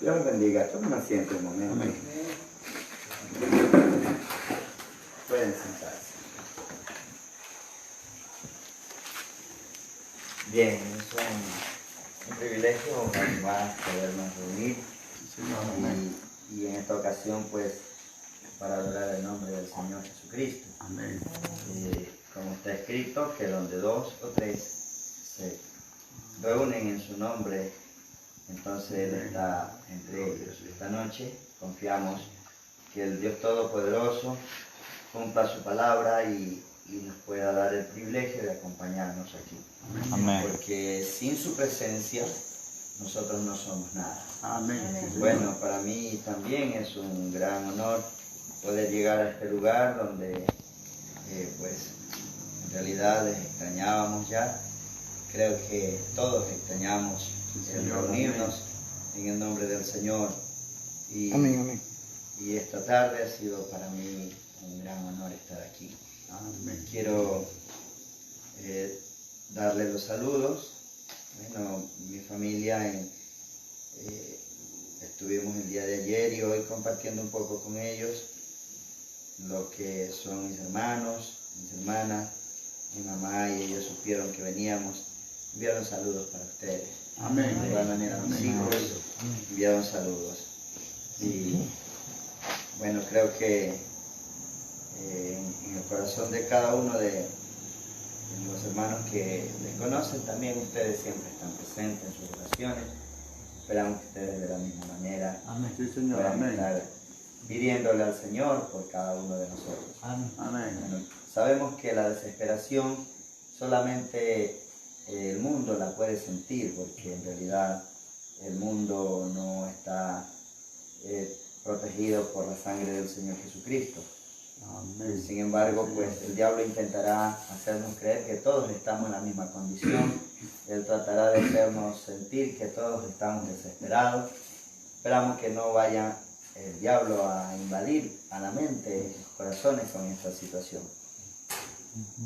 Dios bendiga. Tomen asiento un momento. Amén. Pueden sentarse. Bien, es un privilegio una vez más podernos reunir y en esta ocasión pues para adorar el nombre del Señor Jesucristo. Amén. Como está escrito, que donde dos o tres se reúnen en su nombre, entonces Él está entre ellos. Esta noche confiamos que el Dios Todopoderoso cumpla su palabra y nos pueda dar el privilegio de acompañarnos aquí. Amén. Porque sin su presencia nosotros no somos nada. Amén. Bueno, para mí también es un gran honor poder llegar a este lugar donde pues en realidad les extrañábamos ya. Creo que todos extrañamos el reunirnos en el nombre del Señor. Y, Amén, amén. y esta tarde ha sido para mí un gran honor estar aquí. Amén. Quiero darle los saludos. Bueno, mi familia, estuvimos el día de ayer y hoy compartiendo un poco con ellos lo que son mis hermanos, mis hermanas, mi mamá, y ellos supieron que veníamos. Enviaron saludos para ustedes. Amén. De igual manera mis hijos enviaron saludos. Y bueno, creo que en el corazón de cada uno de los hermanos que les conocen, también ustedes siempre están presentes en sus oraciones. Esperamos que ustedes de la misma manera Amén. Sí, Señor. puedan Amén. estar pidiéndole al Señor por cada uno de nosotros. Amén. Bueno, sabemos que la desesperación solamente el mundo la puede sentir, porque en realidad el mundo no está protegido por la sangre del Señor Jesucristo. Amén. Sin embargo, pues el diablo intentará hacernos creer que todos estamos en la misma condición. Él tratará de hacernos sentir que todos estamos desesperados. Esperamos que no vaya el diablo a invadir a la mente, los corazones con esta situación.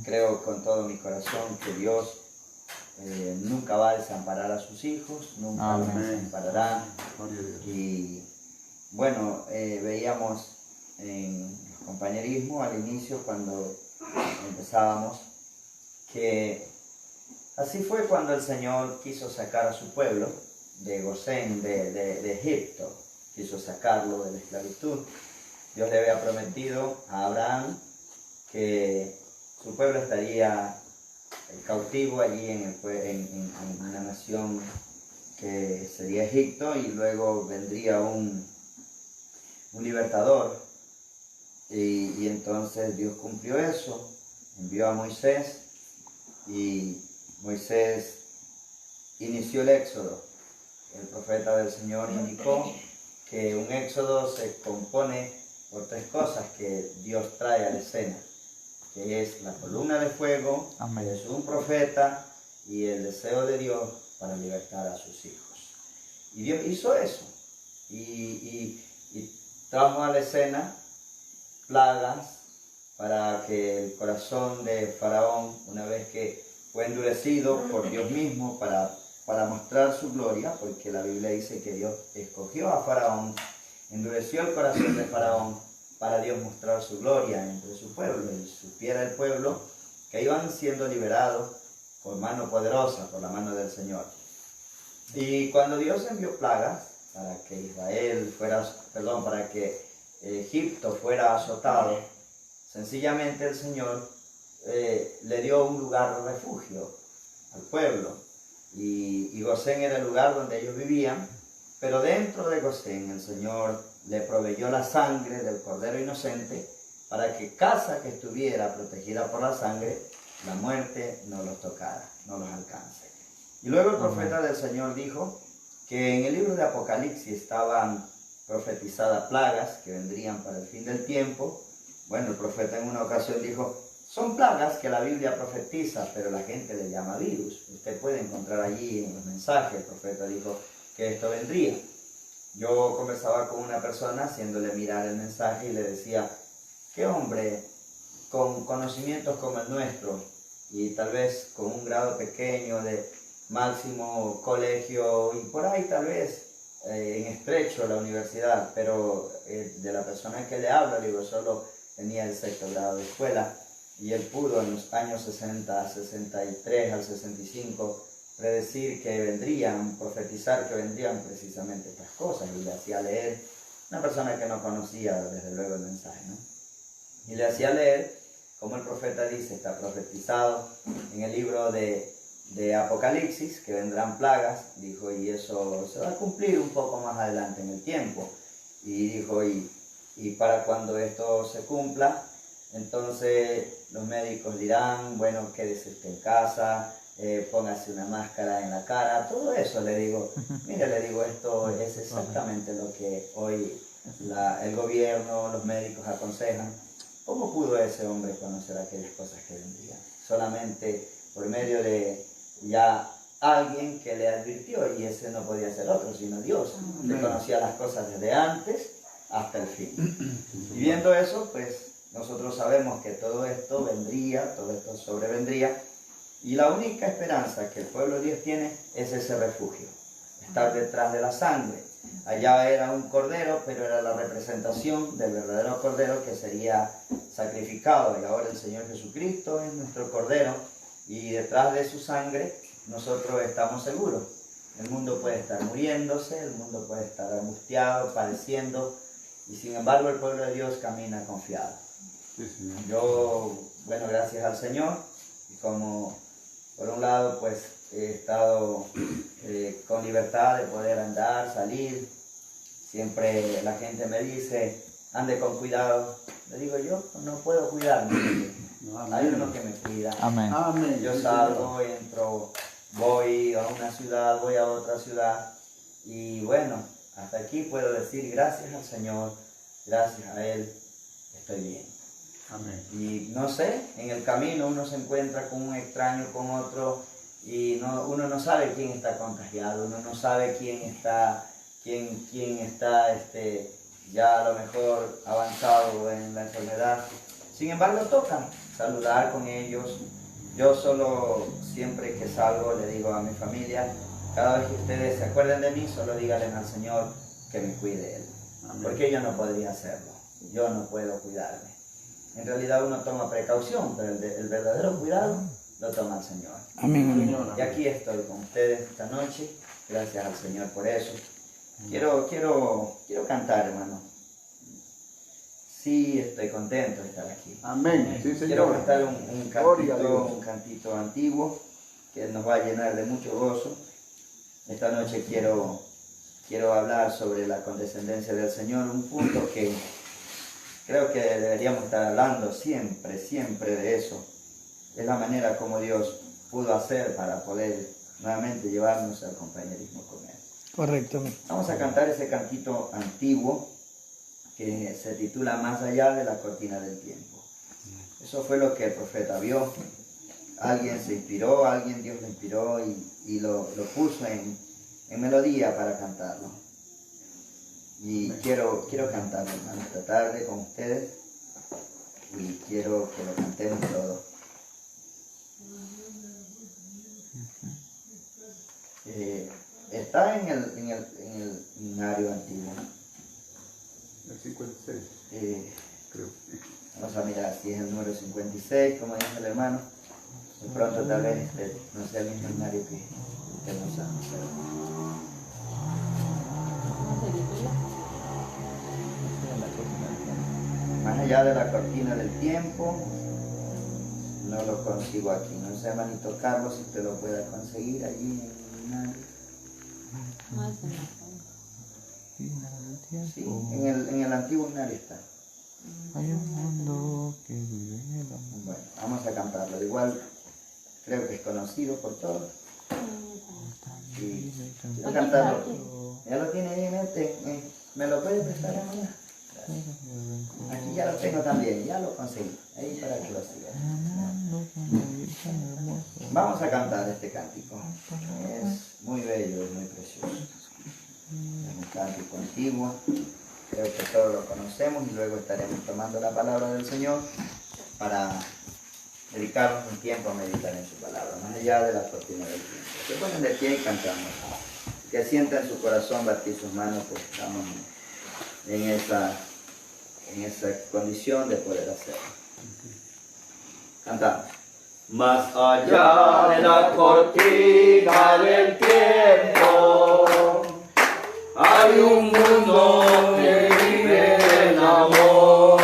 Creo con todo mi corazón que Dios nunca va a desamparar a sus hijos, nunca los desamparará. Gloria a Dios. Y bueno, veíamos en el compañerismo al inicio cuando empezábamos que así fue cuando el Señor quiso sacar a su pueblo de Gosén, de Egipto, quiso sacarlo de la esclavitud. Dios le había prometido a Abraham que su pueblo estaría cautivo allí en una nación que sería Egipto, y luego vendría un libertador. Y entonces Dios cumplió eso, envió a Moisés y Moisés inició el éxodo. El profeta del Señor indicó que un éxodo se compone por tres cosas que Dios trae a la escena, que es la columna de fuego, Amén. que es un profeta y el deseo de Dios para libertar a sus hijos. Y Dios hizo eso y trajo a la escena plagas para que el corazón de Faraón, una vez que fue endurecido por Dios mismo para mostrar su gloria, porque la Biblia dice que Dios escogió a Faraón, endureció el corazón de Faraón para Dios mostrar su gloria entre su pueblo, y supiera el pueblo que iban siendo liberados por mano poderosa, por la mano del Señor. Y cuando Dios envió plagas para que para que Egipto fuera azotado, sencillamente el Señor le dio un lugar de refugio al pueblo, y Gosén era el lugar donde ellos vivían, pero dentro de Gosén el Señor le proveyó la sangre del cordero inocente para que casa que estuviera protegida por la sangre, la muerte no los tocara, no los alcance. Y luego el profeta del Señor dijo que en el libro de Apocalipsis estaban profetizadas plagas que vendrían para el fin del tiempo. Bueno, el profeta en una ocasión dijo: son plagas que la Biblia profetiza, pero la gente le llama virus. Usted puede encontrar allí en los mensajes, el profeta dijo que esto vendría. Yo conversaba con una persona haciéndole mirar el mensaje y le decía: ¿qué hombre con conocimientos como el nuestro y tal vez con un grado pequeño de máximo colegio y por ahí tal vez en estrecho la universidad, pero de la persona que le hablo, digo, solo tenía el sexto grado de escuela, y él pudo en los años 60, 63 al 65 predecir que vendrían, profetizar que vendrían precisamente estas cosas, y le hacía leer, una persona que no conocía desde luego el mensaje, ¿no? Y le hacía leer, como el profeta dice, está profetizado en el libro de Apocalipsis, que vendrán plagas, dijo, y eso se va a cumplir un poco más adelante en el tiempo. Y dijo, y para cuando esto se cumpla, entonces los médicos dirán, bueno, quédese usted en casa, póngase una máscara en la cara, todo eso le digo. Mire, le digo, esto es exactamente lo que hoy el gobierno, los médicos aconsejan. ¿Cómo pudo ese hombre conocer aquellas cosas que vendrían? Solamente por medio de ya alguien que le advirtió, y ese no podía ser otro sino Dios, que conocía las cosas desde antes hasta el fin. Y viendo eso, pues nosotros sabemos que todo esto vendría, todo esto sobrevendría, y la única esperanza que el pueblo de Dios tiene es ese refugio, estar detrás de la sangre. Allá era un cordero, pero era la representación del verdadero cordero que sería sacrificado, y ahora el Señor Jesucristo es nuestro cordero, y detrás de su sangre nosotros estamos seguros. El mundo puede estar muriéndose, el mundo puede estar angustiado, padeciendo, y sin embargo el pueblo de Dios camina confiado. Sí, Señor. Yo, bueno, gracias al Señor, y como por un lado pues he estado con libertad de poder andar, salir, siempre la gente me dice, ande con cuidado. Le digo, yo no puedo cuidarme, hay uno que me cuida. Amén. Amén. Yo salgo, entro, voy a una ciudad, voy a otra ciudad, y bueno, hasta aquí puedo decir gracias al Señor, gracias a Él, estoy bien. Amén. Y no sé, en el camino uno se encuentra con un extraño, con otro, y uno no sabe quién está contagiado, uno no sabe quién está ya a lo mejor avanzado en la enfermedad. Sin embargo, toca saludar con ellos. Yo solo, siempre que salgo, le digo a mi familia, cada vez que ustedes se acuerden de mí, solo díganle al Señor que me cuide Él. Amén. Porque yo no podría hacerlo, yo no puedo cuidarme. En realidad uno toma precaución, pero el verdadero cuidado lo toma el Señor. Amén, amén. Señor, Y aquí estoy con ustedes esta noche, gracias al Señor por eso. Quiero cantar, hermano. Sí, estoy contento de estar aquí. Amén. Sí, Quiero Señor. cantar un Gloria a Dios. cantito antiguo que nos va a llenar de mucho gozo. Esta noche quiero hablar sobre la condescendencia del Señor, un punto que creo que deberíamos estar hablando siempre de eso. Es la manera como Dios pudo hacer para poder nuevamente llevarnos al compañerismo con Él. Correcto. Vamos a cantar ese cantito antiguo que se titula Más allá de la cortina del tiempo. Eso fue lo que el profeta vio. Alguien se inspiró, Dios lo inspiró y lo puso en melodía para cantarlo. Y quiero cantarlo, hermano, esta tarde con ustedes, y quiero que lo cantemos todos. Está en el himnario antiguo. El 56, creo. Vamos a mirar si es el número 56, como dice el hermano. De pronto tal vez no sea el mismo himnario que usamos. Más allá de la cortina del tiempo, no lo consigo aquí. No sé, hermanito Carlos, si usted lo pueda conseguir allí en el himnario. Sí, en el antiguo himnario está. Hay un mundo que vive en el amor. Bueno, vamos a cantarlo. Igual creo que es conocido por todos. Y quiero cantarlo. Ya lo tiene ahí en mente. ¿Me lo puede prestar, hermano? Aquí ya lo tengo también, ya lo conseguí. Ahí para que lo siga. Vamos a cantar este cántico. Es muy bello, es muy precioso. Es un cántico antiguo. Creo que todos lo conocemos, y luego estaremos tomando la palabra del Señor para dedicarnos un tiempo a meditar en su palabra, más allá de la cortina del tiempo. Se ponen de pie y cantamos. que sienta en su corazón batir sus manos, pues estamos en esa condición de poder hacerlo. Cantamos. Más allá de la cortina del tiempo, hay un mundo que vive en amor.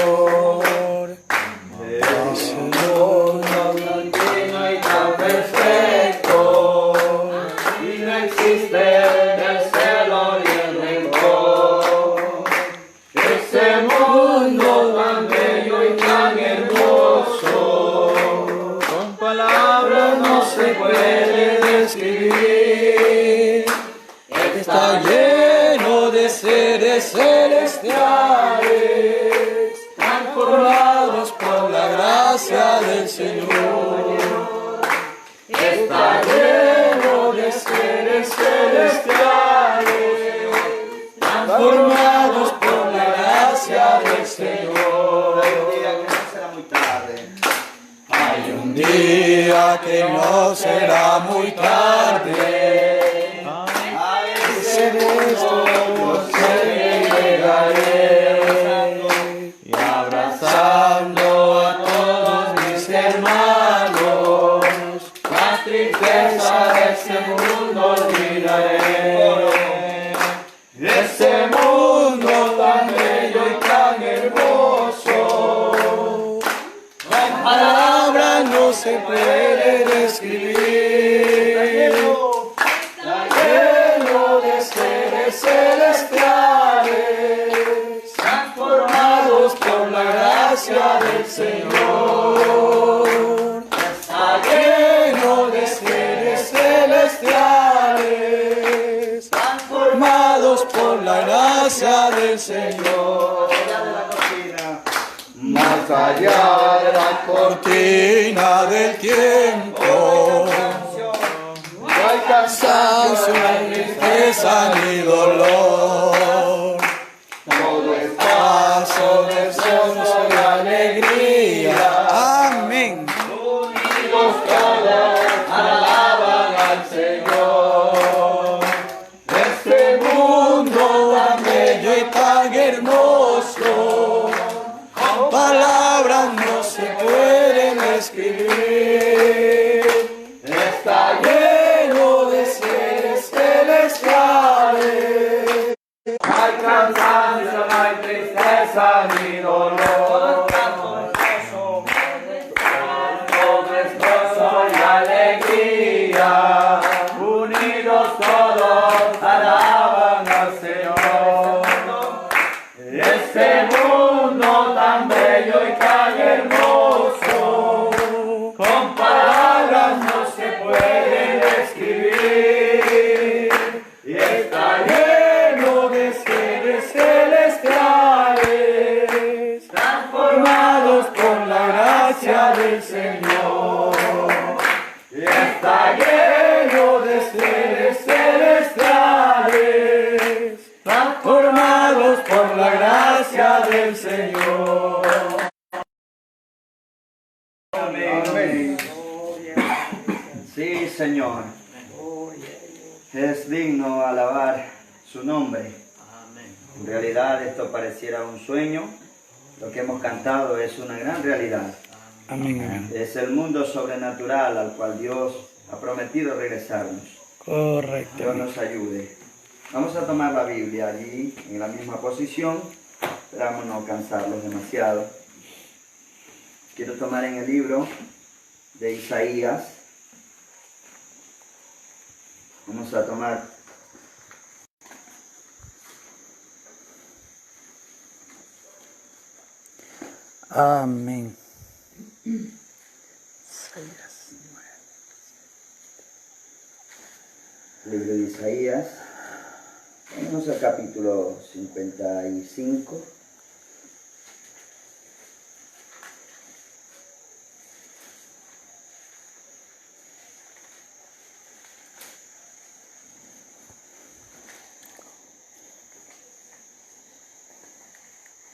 Es un mundo tan lleno y tan perfecto, y no existe el celo ni el rencor. Ese mundo tan bello y tan hermoso, con palabras no se puede describir. Está lleno de seres celestiales, transformados por la gracia del Señor. Está lleno de seres celestiales, transformados por la gracia del Señor. Hay un día que no será muy tarde. Llegaré y abrazando a todos mis hermanos, la tristeza de ese mundo olvidaré. Ese mundo tan bello y tan hermoso, con palabras no se puede describir. Celestiales, transformados por la gracia del Señor. Está lleno de seres celestiales, transformados por la gracia del Señor. Más allá de la cortina del tiempo, no hay cansancio, ni tristeza ni dolor. Todo es paso de gozo y alegría. Amén. Unidos todos alaban al Señor. Este mundo tan bello y tan hermoso, con palabras no se pueden escribir. Está lleno de seres celestiales. Hay cansancio, no hay tristeza ni dolor. Todo es gozo y alegría. Unidos todos alaban al Señor. Este mundo tan bello y tan hermoso, con palabras no se puede describir. Y está lleno de seres celestiales, transformados por la gracia del Señor. Y está lleno de seres celestiales, transformados por la gracia del Señor. Amén. Sí, Señor. Es digno alabar su nombre. En realidad esto pareciera un sueño. Lo que hemos cantado es una gran realidad. Amén. Es el mundo sobrenatural al cual Dios ha prometido regresarnos. Correcto. Dios nos ayude. Vamos a tomar la Biblia allí, en la misma posición. Esperamos no cansarlos demasiado. Quiero tomar en el libro de Isaías. Vamos a tomar Amén. el libro de Isaías. Vamos al capítulo 55.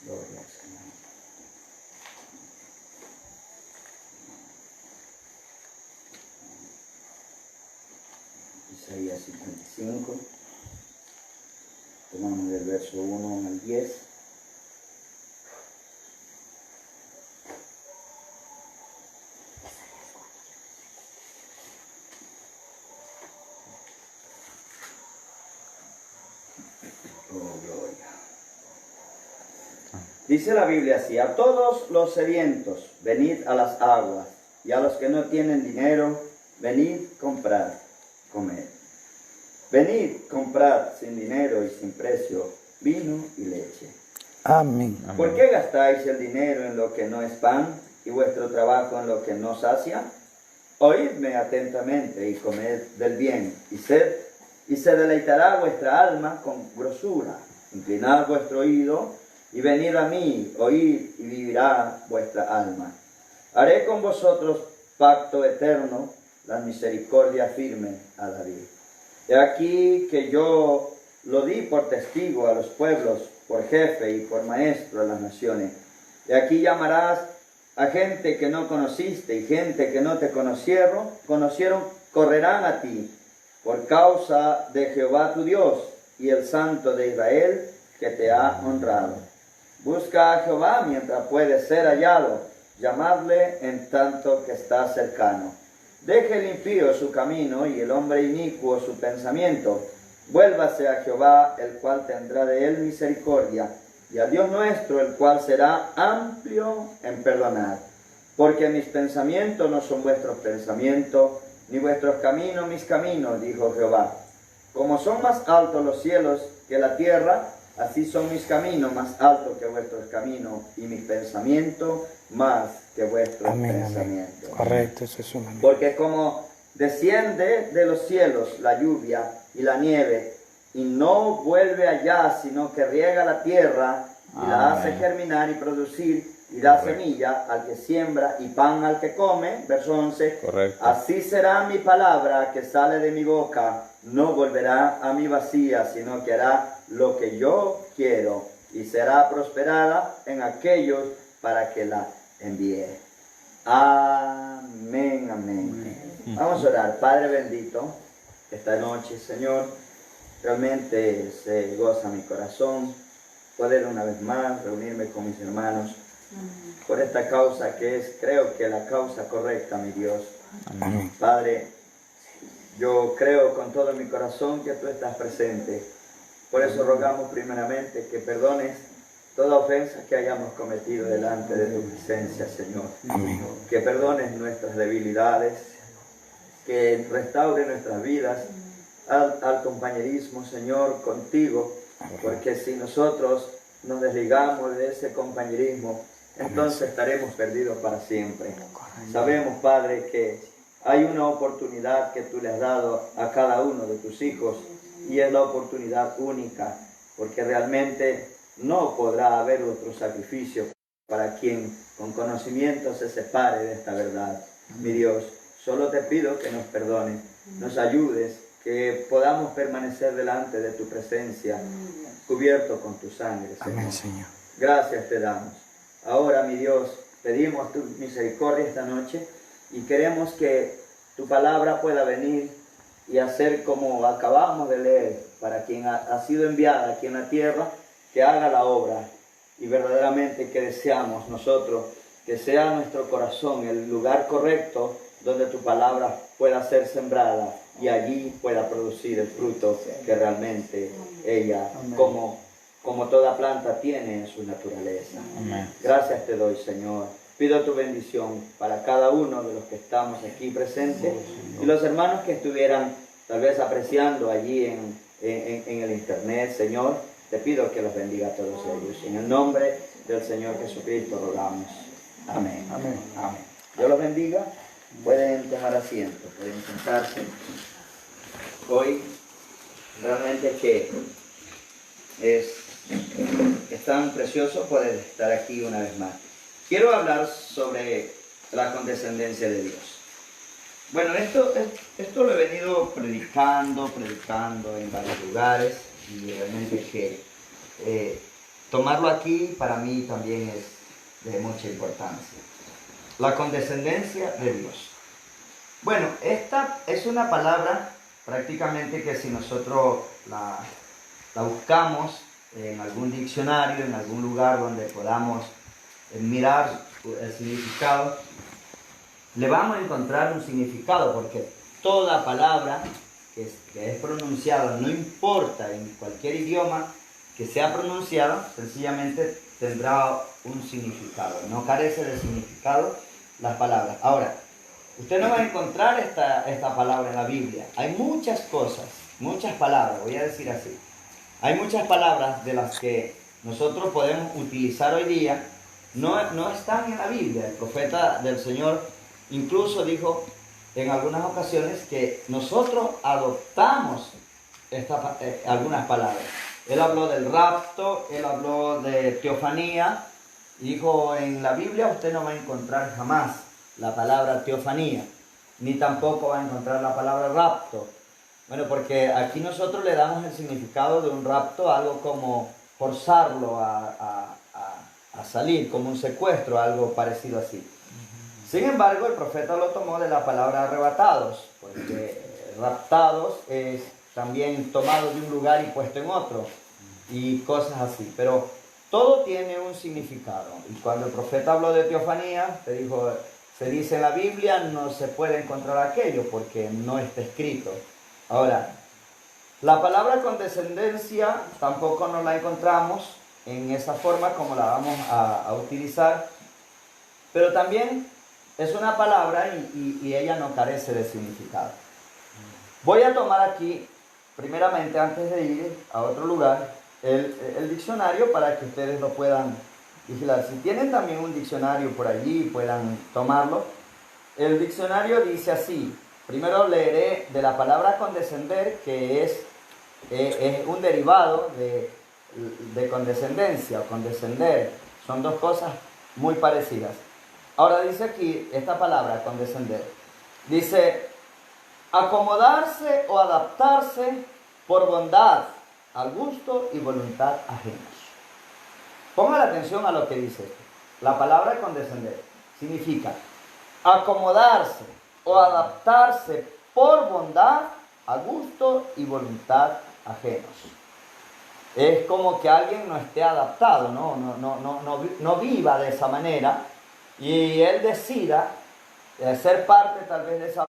Gloria al Señor. Isaías 55. Tomamos del verso 1 al 10. Oh, gloria. Dice la Biblia así: a todos los sedientos, venid a las aguas, y a los que no tienen dinero, venid, comprad, comed. Venid, comprad sin dinero y sin precio vino y leche. Amén. ¿Por qué gastáis el dinero en lo que no es pan y vuestro trabajo en lo que no sacia? Oídme atentamente y comed del bien, y se deleitará vuestra alma con grosura. Inclinad vuestro oído y venid a mí, oíd y vivirá vuestra alma. Haré con vosotros pacto eterno, la misericordia firme a David. He aquí que yo lo di por testigo a los pueblos, por jefe y por maestro a las naciones. Y aquí llamarás a gente que no conociste, y gente que no te conocieron, correrán a ti, por causa de Jehová tu Dios, y el Santo de Israel, que te ha honrado. Busca a Jehová mientras puede ser hallado, llamadle en tanto que está cercano. Deje el impío su camino y el hombre inicuo su pensamiento. Vuélvase a Jehová, el cual tendrá de él misericordia, y a Dios nuestro, el cual será amplio en perdonar. Porque mis pensamientos no son vuestros pensamientos, ni vuestros caminos mis caminos, dijo Jehová. Como son más altos los cielos que la tierra, así son mis caminos más altos que vuestros caminos, y mis pensamientos más que vuestros pensamientos. Amén. Correcto, eso es un amén. Porque como desciende de los cielos la lluvia y la nieve, y no vuelve allá, sino que riega la tierra y la hace germinar y producir, y da semilla al que siembra y pan al que come, verso 11, Correcto. así será mi palabra que sale de mi boca, no volverá a mí vacía, sino que hará lo que yo quiero, y será prosperada en aquellos para que la envíe. Amén, amén. Vamos a orar. Padre bendito, esta noche, Señor, realmente se goza mi corazón poder una vez más reunirme con mis hermanos por esta causa que es, creo que la causa correcta, mi Dios. Amén. Padre, yo creo con todo mi corazón que tú estás presente. Por eso rogamos primeramente que perdones toda ofensa que hayamos cometido delante de tu presencia, Señor. Amén. Que perdones nuestras debilidades, que restaure nuestras vidas al compañerismo, Señor, contigo, porque si nosotros nos desligamos de ese compañerismo, entonces estaremos perdidos para siempre. Sabemos, Padre, que hay una oportunidad que tú le has dado a cada uno de tus hijos, y es la oportunidad única, porque realmente no podrá haber otro sacrificio para quien con conocimiento se separe de esta verdad. Mi Dios, solo te pido que nos perdones, nos ayudes, que podamos permanecer delante de tu presencia, cubierto con tu sangre, Señor. Amén, Señor. Gracias te damos. Ahora, mi Dios, pedimos tu misericordia esta noche y queremos que tu palabra pueda venir y hacer como acabamos de leer, para quien ha sido enviada aquí en la tierra, que haga la obra. Y verdaderamente que deseamos nosotros que sea nuestro corazón el lugar correcto donde tu palabra pueda ser sembrada y allí pueda producir el fruto que realmente ella, como toda planta, tiene en su naturaleza. Amén. Gracias te doy, Señor. Pido tu bendición para cada uno de los que estamos aquí presentes y los hermanos que estuvieran tal vez apreciando allí en el internet, Señor. Te pido que los bendiga a todos ellos. En el nombre del Señor Jesucristo rogamos. Amén. Amén. Amén. Dios los bendiga. Pueden tomar asiento, pueden sentarse. Hoy realmente que es tan precioso poder estar aquí una vez más. Quiero hablar sobre la condescendencia de Dios. Bueno, esto lo he venido predicando en varios lugares, y realmente que tomarlo aquí para mí también es de mucha importancia. La condescendencia de Dios. Bueno, esta es una palabra prácticamente que si nosotros la buscamos en algún diccionario, en algún lugar donde podamos mirar el significado, le vamos a encontrar un significado, porque toda palabra que es pronunciada, no importa en cualquier idioma que sea pronunciada, sencillamente tendrá un significado. No carece de significado las palabras. Ahora, usted no va a encontrar esta palabra en la Biblia. Hay muchas cosas, muchas palabras, voy a decir así. Hay muchas palabras de las que nosotros podemos utilizar hoy día, no están en la Biblia. El profeta del Señor incluso dijo en algunas ocasiones que nosotros adoptamos algunas palabras. Él habló del rapto, él habló de teofanía. Dijo, en la Biblia usted no va a encontrar jamás la palabra teofanía, ni tampoco va a encontrar la palabra rapto. Bueno, porque aquí nosotros le damos el significado de un rapto, algo como forzarlo a salir, como un secuestro, algo parecido así. Sin embargo, el profeta lo tomó de la palabra arrebatados, porque raptados es también tomado de un lugar y puesto en otro, y cosas así. Pero todo tiene un significado. Y cuando el profeta habló de teofanía, se dice en la Biblia, no se puede encontrar aquello porque no está escrito. Ahora, la palabra condescendencia tampoco nos la encontramos en esa forma como la vamos a utilizar, pero también es una palabra y ella no carece de significado. Voy a tomar aquí, primeramente, antes de ir a otro lugar, el diccionario para que ustedes lo puedan vigilar. Si tienen también un diccionario por allí, puedan tomarlo. El diccionario dice así. Primero leeré de la palabra condescender, que es un derivado de condescendencia o condescender. Son dos cosas muy parecidas. Ahora dice aquí esta palabra, condescender. Dice, acomodarse o adaptarse por bondad, al gusto y voluntad ajenos. Ponga la atención a lo que dice esto. La palabra condescender significa acomodarse o adaptarse por bondad, a gusto y voluntad ajenos. Es como que alguien no esté adaptado, no viva de esa manera, y él decida ser parte tal vez de esa,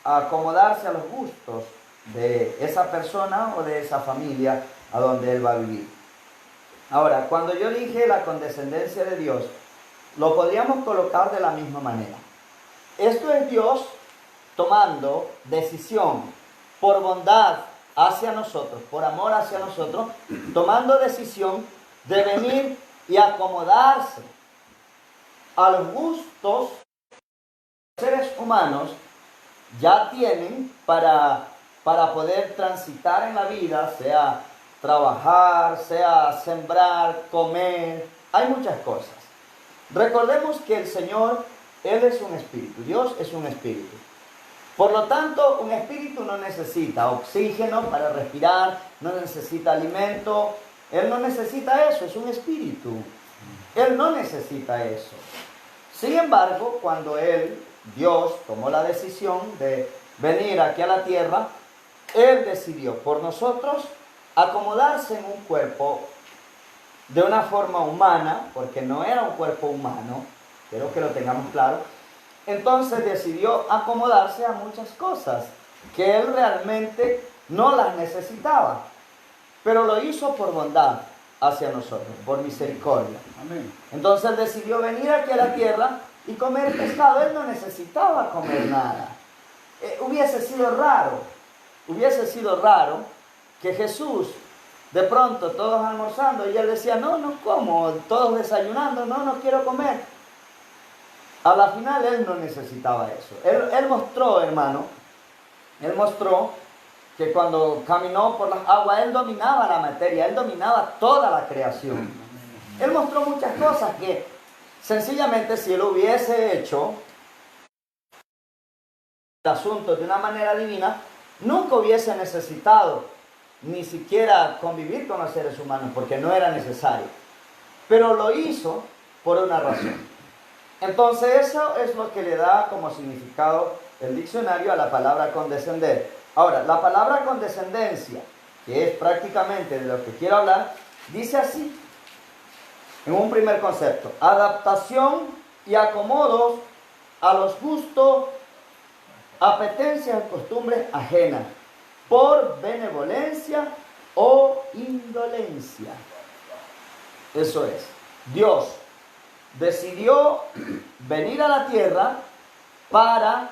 acomodarse a los gustos de esa persona o de esa familia a donde él va a vivir. Ahora, cuando yo dije la condescendencia de Dios, lo podríamos colocar de la misma manera. Esto es Dios tomando decisión por bondad hacia nosotros, por amor hacia nosotros, tomando decisión de venir y acomodarse a los gustos que los seres humanos ya tienen para poder transitar en la vida, sea trabajar, sea sembrar, comer. Hay muchas cosas. Recordemos que el Señor, Él es un espíritu, Dios es un espíritu. Por lo tanto, un espíritu no necesita oxígeno para respirar, no necesita alimento. Él no necesita eso, es un espíritu. Él no necesita eso. Sin embargo, cuando Dios, tomó la decisión de venir aquí a la tierra, Él decidió por nosotros acomodarse en un cuerpo de una forma humana, porque no era un cuerpo humano, quiero que lo tengamos claro. Entonces decidió acomodarse a muchas cosas que Él realmente no las necesitaba, pero lo hizo por bondad hacia nosotros, por misericordia. Amén. Entonces Él decidió venir aquí a la tierra y comer pescado. Él no necesitaba comer nada. Hubiese sido raro que Jesús, de pronto todos almorzando, y Él decía, no como, todos desayunando, no quiero comer. A la final Él no necesitaba eso. Él mostró, hermano, Él mostró que cuando caminó por las aguas, Él dominaba la materia, Él dominaba toda la creación. Él mostró muchas cosas que sencillamente si Él hubiese hecho el asunto de una manera divina, nunca hubiese necesitado ni siquiera convivir con los seres humanos, porque no era necesario. Pero lo hizo por una razón. Entonces eso es lo que le da como significado el diccionario a la palabra condescender. Ahora, la palabra condescendencia, que es prácticamente de lo que quiero hablar, dice así, en un primer concepto: adaptación y acomodos a los gustos, apetencias o costumbres ajenas, por benevolencia o indolencia. Eso es, Dios decidió venir a la tierra para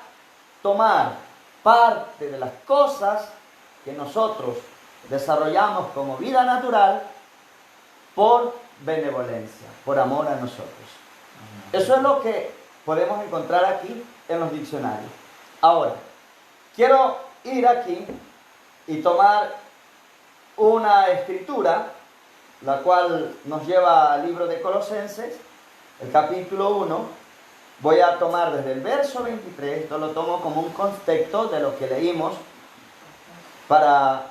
tomar parte de las cosas que nosotros desarrollamos como vida natural por benevolencia, por amor a nosotros. Eso es lo que podemos encontrar aquí en los diccionarios. Ahora, quiero ir aquí y tomar una escritura, la cual nos lleva al libro de Colosenses, el capítulo 1. Voy a tomar desde el verso 23, esto lo tomo como un contexto de lo que leímos, para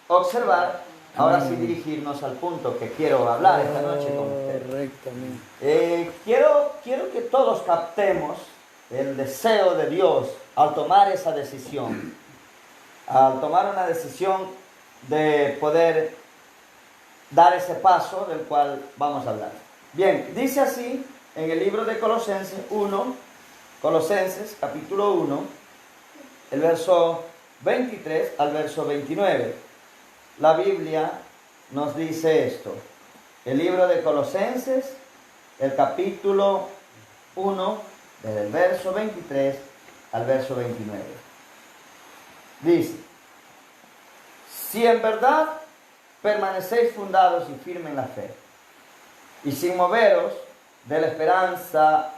observar, ahora sí dirigirnos al punto que quiero hablar esta noche con ustedes. Correctamente. Quiero que todos captemos el deseo de Dios al tomar esa decisión, al tomar una decisión de poder dar ese paso del cual vamos a hablar. Bien, dice así en el libro de Colosenses 1, Colosenses capítulo 1, el verso 23 al verso 29. La Biblia nos dice esto. El libro de Colosenses, el capítulo 1, desde el verso 23 al verso 29. Dice: si en verdad permanecéis fundados y firmes en la fe, y sin moveros de la esperanza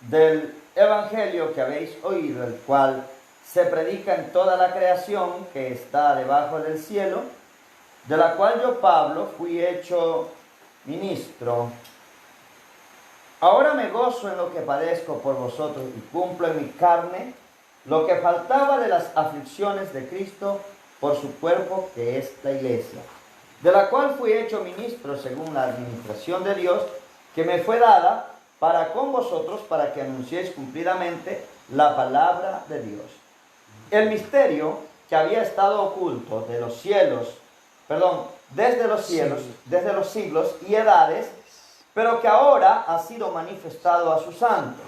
del evangelio que habéis oído, el cual se predica en toda la creación que está debajo del cielo, de la cual yo, Pablo, fui hecho ministro. Ahora me gozo en lo que padezco por vosotros y cumplo en mi carne lo que faltaba de las aflicciones de Cristo por su cuerpo, que es la iglesia, de la cual fui hecho ministro según la administración de Dios, que me fue dada para con vosotros, para que anunciéis cumplidamente la palabra de Dios. El misterio que había estado oculto de los cielos, desde los cielos, desde los siglos y edades, pero que ahora ha sido manifestado a sus santos,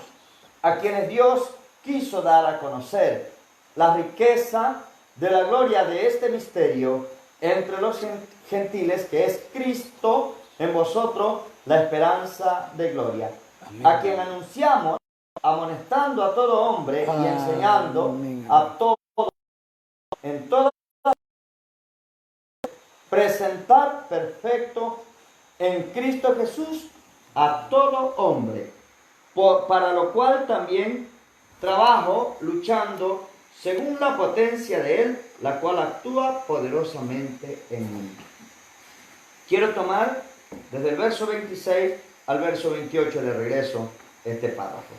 a quienes Dios quiso dar a conocer la riqueza de la gloria de este misterio entre los gentiles, que es Cristo en vosotros, la esperanza de gloria. Amén. A quien anunciamos, amonestando a todo hombre y enseñando a todo en toda presentar perfecto en Cristo Jesús a todo hombre, para lo cual también trabajo luchando según la potencia de Él, la cual actúa poderosamente en mí. Quiero tomar desde el verso 26 al verso 28 de regreso este párrafo.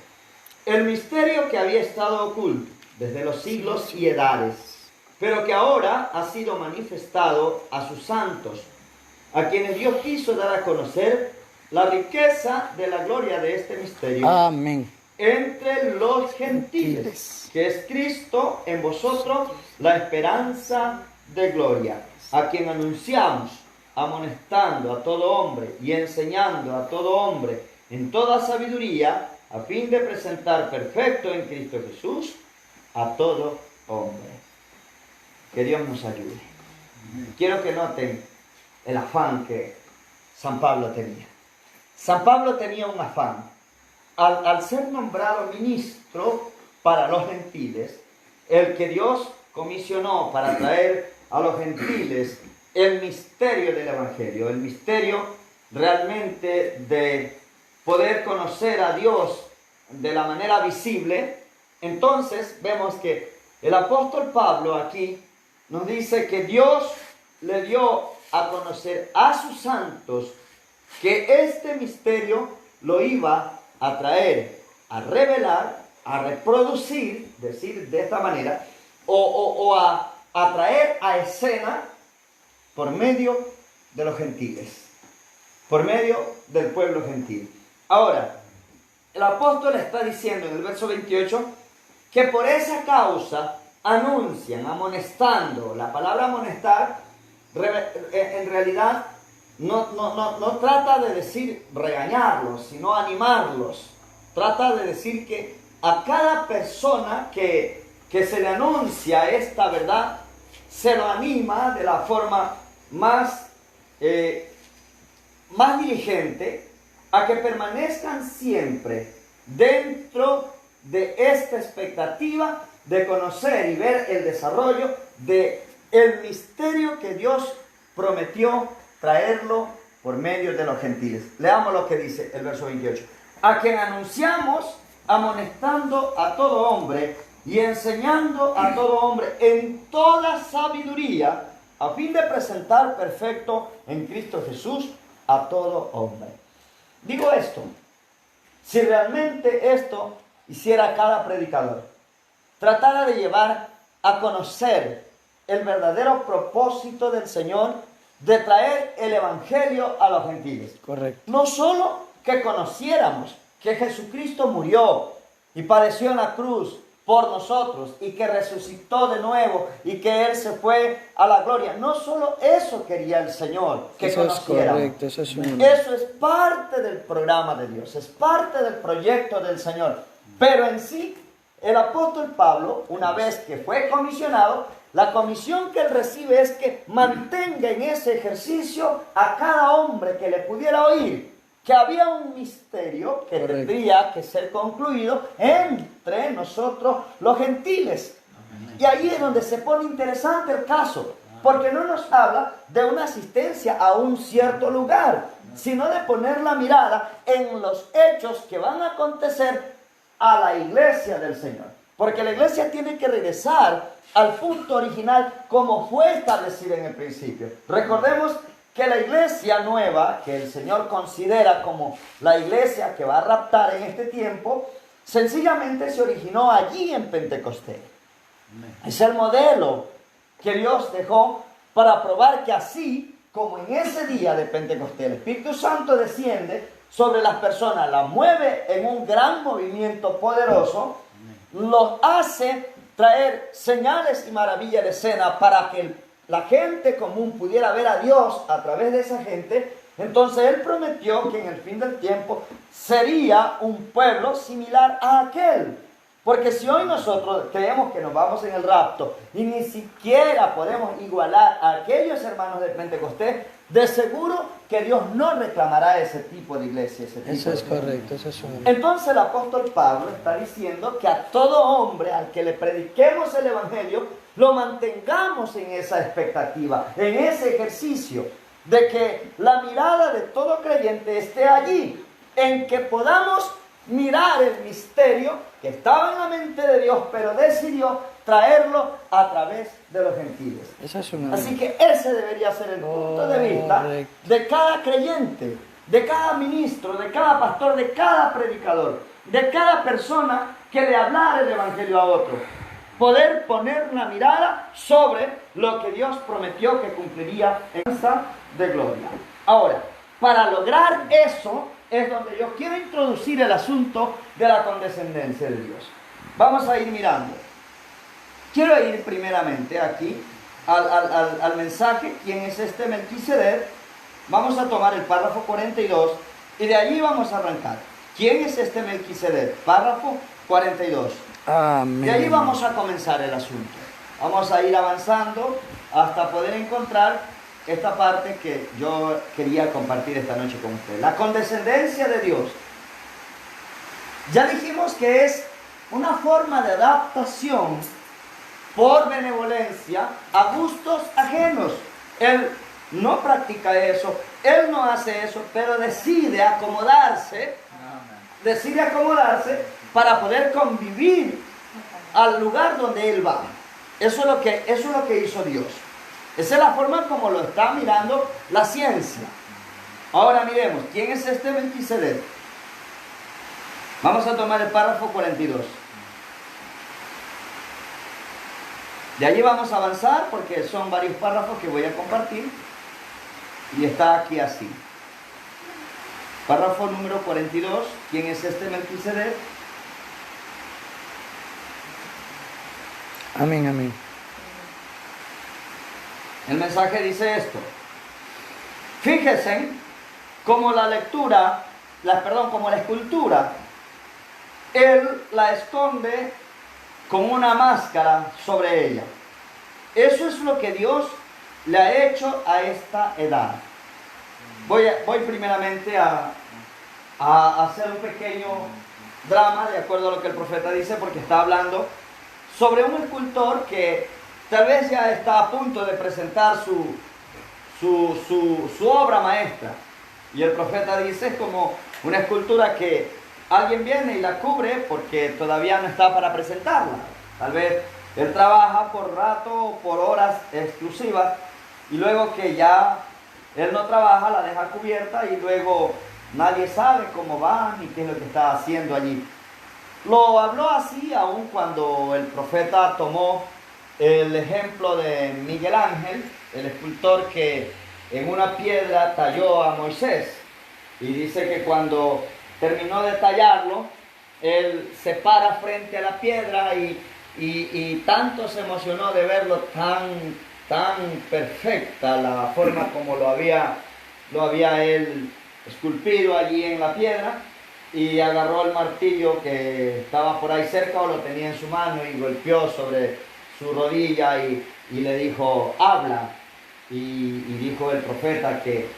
El misterio que había estado oculto desde los siglos y edades, pero que ahora ha sido manifestado a sus santos, a quienes Dios quiso dar a conocer la riqueza de la gloria de este misterio. Amén. Entre los gentiles, que es Cristo en vosotros, la esperanza de gloria, a quien anunciamos, amonestando a todo hombre y enseñando a todo hombre en toda sabiduría, a fin de presentar perfecto en Cristo Jesús a todo hombre. Que Dios nos ayude. Quiero que noten el afán que San Pablo tenía. San Pablo tenía un afán. Al ser nombrado ministro para los gentiles, el que Dios comisionó para traer a los gentiles el misterio del Evangelio, el misterio realmente de poder conocer a Dios de la manera visible, entonces vemos que el apóstol Pablo aquí nos dice que Dios le dio a conocer a sus santos que este misterio lo iba a traer, a revelar, a reproducir, decir de esta manera, o a traer a escena por medio de los gentiles, por medio del pueblo gentil. Ahora, el apóstol está diciendo en el verso 28 que por esa causa anuncian, amonestando. La palabra amonestar en realidad no trata de decir regañarlos, sino animarlos. Trata de decir que a cada persona que se le anuncia esta verdad, se lo anima de la forma más diligente a que permanezcan siempre dentro de esta expectativa de conocer y ver el desarrollo de el misterio que Dios prometió traerlo por medio de los gentiles. Leamos lo que dice el verso 28. A quien anunciamos, amonestando a todo hombre y enseñando a todo hombre en toda sabiduría, a fin de presentar perfecto en Cristo Jesús a todo hombre. Digo esto, si realmente esto hiciera cada predicador, tratara de llevar a conocer el verdadero propósito del Señor de traer el Evangelio a los gentiles. Correcto. No solo que conociéramos que Jesucristo murió y padeció en la cruz por nosotros y que resucitó de nuevo y que Él se fue a la gloria. No solo eso quería el Señor, que Eso es conociéramos. correcto, eso es un... Eso es parte del programa de Dios, es parte del proyecto del Señor. Pero en sí, el apóstol Pablo, una vez que fue comisionado, la comisión que él recibe es que mantenga en ese ejercicio a cada hombre que le pudiera oír que había un misterio que tendría que ser concluido entre nosotros los gentiles. Y ahí es donde se pone interesante el caso, porque no nos habla de una asistencia a un cierto lugar, sino de poner la mirada en los hechos que van a acontecer a la iglesia del Señor. Porque la iglesia tiene que regresar al punto original como fue establecido en el principio. Recordemos que la iglesia nueva, que el Señor considera como la iglesia que va a raptar en este tiempo, sencillamente se originó allí en Pentecostés. Es el modelo que Dios dejó para probar que así como en ese día de Pentecostés el Espíritu Santo desciende sobre las personas, las mueve en un gran movimiento poderoso, los hace traer señales y maravillas de escena para que la gente común pudiera ver a Dios a través de esa gente. Entonces Él prometió que en el fin del tiempo sería un pueblo similar a aquel. Porque si hoy nosotros creemos que nos vamos en el rapto y ni siquiera podemos igualar a aquellos hermanos de Pentecostés, de seguro que Dios no reclamará ese tipo de iglesia. Eso es correcto, eso es un... Entonces el apóstol Pablo está diciendo que a todo hombre al que le prediquemos el Evangelio, lo mantengamos en esa expectativa, en ese ejercicio, de que la mirada de todo creyente esté allí, en que podamos mirar el misterio que estaba en la mente de Dios, pero decidió traerlo a través de los gentiles. Eso es una... Así que ese debería ser el punto de vista de cada creyente, de cada ministro, de cada pastor, de cada predicador, de cada persona que le hablara el Evangelio a otro. Poder poner la mirada sobre lo que Dios prometió que cumpliría en esa de gloria. Ahora, para lograr eso es donde yo quiero introducir el asunto de la condescendencia de Dios. Vamos a ir mirando. Quiero ir primeramente aquí al mensaje, ¿quién es este Melquisedec? Vamos a tomar el párrafo 42 y de allí vamos a arrancar. ¿Quién es este Melquisedec? Párrafo 42. Amén. De ahí vamos a comenzar el asunto. Vamos a ir avanzando hasta poder encontrar esta parte que yo quería compartir esta noche con ustedes. La condescendencia de Dios. Ya dijimos que es una forma de adaptación por benevolencia a gustos ajenos. Él no practica eso, Él no hace eso, pero decide acomodarse para poder convivir al lugar donde Él va. Eso es lo que hizo Dios. Esa es la forma como lo está mirando la ciencia. Ahora miremos, ¿quién es este Melquisedec? Vamos a tomar el párrafo 42. De allí vamos a avanzar porque son varios párrafos que voy a compartir. Y está aquí así. Párrafo número 42. ¿Quién es este Melquisedec? Amén, amén. El mensaje dice esto. Fíjense cómo la lectura, como la escultura, él la esconde con una máscara sobre ella. Eso es lo que Dios le ha hecho a esta edad. Voy primeramente a hacer un pequeño drama, de acuerdo a lo que el profeta dice, porque está hablando sobre un escultor que tal vez ya está a punto de presentar su obra maestra. Y el profeta dice, es como una escultura que alguien viene y la cubre porque todavía no está para presentarla. Tal vez él trabaja por rato, por horas exclusivas, y luego que ya él no trabaja, la deja cubierta y luego nadie sabe cómo va ni qué es lo que está haciendo allí. Lo habló así aún cuando el profeta tomó el ejemplo de Miguel Ángel, el escultor que en una piedra talló a Moisés. Y dice que cuando terminó de tallarlo, él se para frente a la piedra y tanto se emocionó de verlo tan perfecta, la forma como lo había él esculpido allí en la piedra, y agarró el martillo que estaba por ahí cerca o lo tenía en su mano y golpeó sobre su rodilla y le dijo, habla. Y dijo el profeta que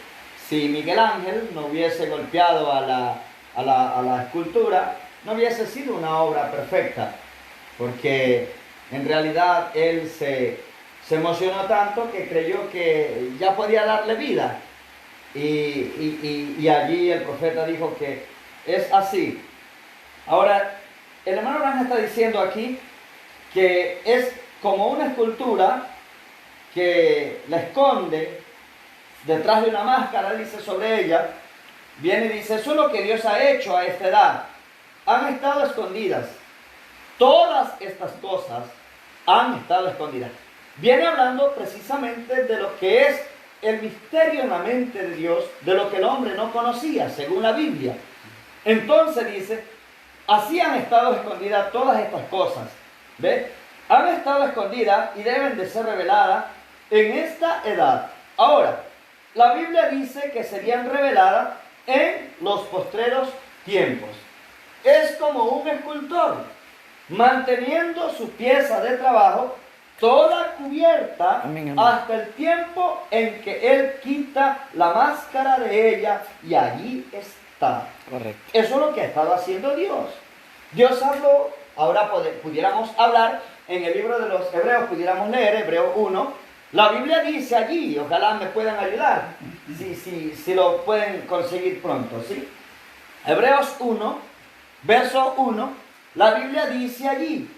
si Miguel Ángel no hubiese golpeado a la escultura, no hubiese sido una obra perfecta, porque en realidad él se emocionó tanto que creyó que ya podía darle vida. Y allí el profeta dijo que es así. Ahora, el hermano Branham está diciendo aquí que es como una escultura que la esconde detrás de una máscara, dice sobre ella, viene y dice, eso es lo que Dios ha hecho a esta edad. Han estado escondidas. Todas estas cosas han estado escondidas. Viene hablando precisamente de lo que es el misterio en la mente de Dios, de lo que el hombre no conocía, según la Biblia. Entonces dice, así han estado escondidas todas estas cosas. ¿Ves? Han estado escondidas y deben de ser reveladas en esta edad. Ahora, la Biblia dice que serían reveladas en los postreros tiempos. Es como un escultor manteniendo su pieza de trabajo toda cubierta, amén, amén, hasta el tiempo en que él quita la máscara de ella y allí está. correcto. Eso es lo que ha estado haciendo Dios. Dios habló, ahora pudiéramos hablar en el libro de los Hebreos, pudiéramos leer Hebreos 1. La Biblia dice allí, ojalá me puedan ayudar, si lo pueden conseguir pronto, ¿sí? Hebreos 1, verso 1, la Biblia dice allí,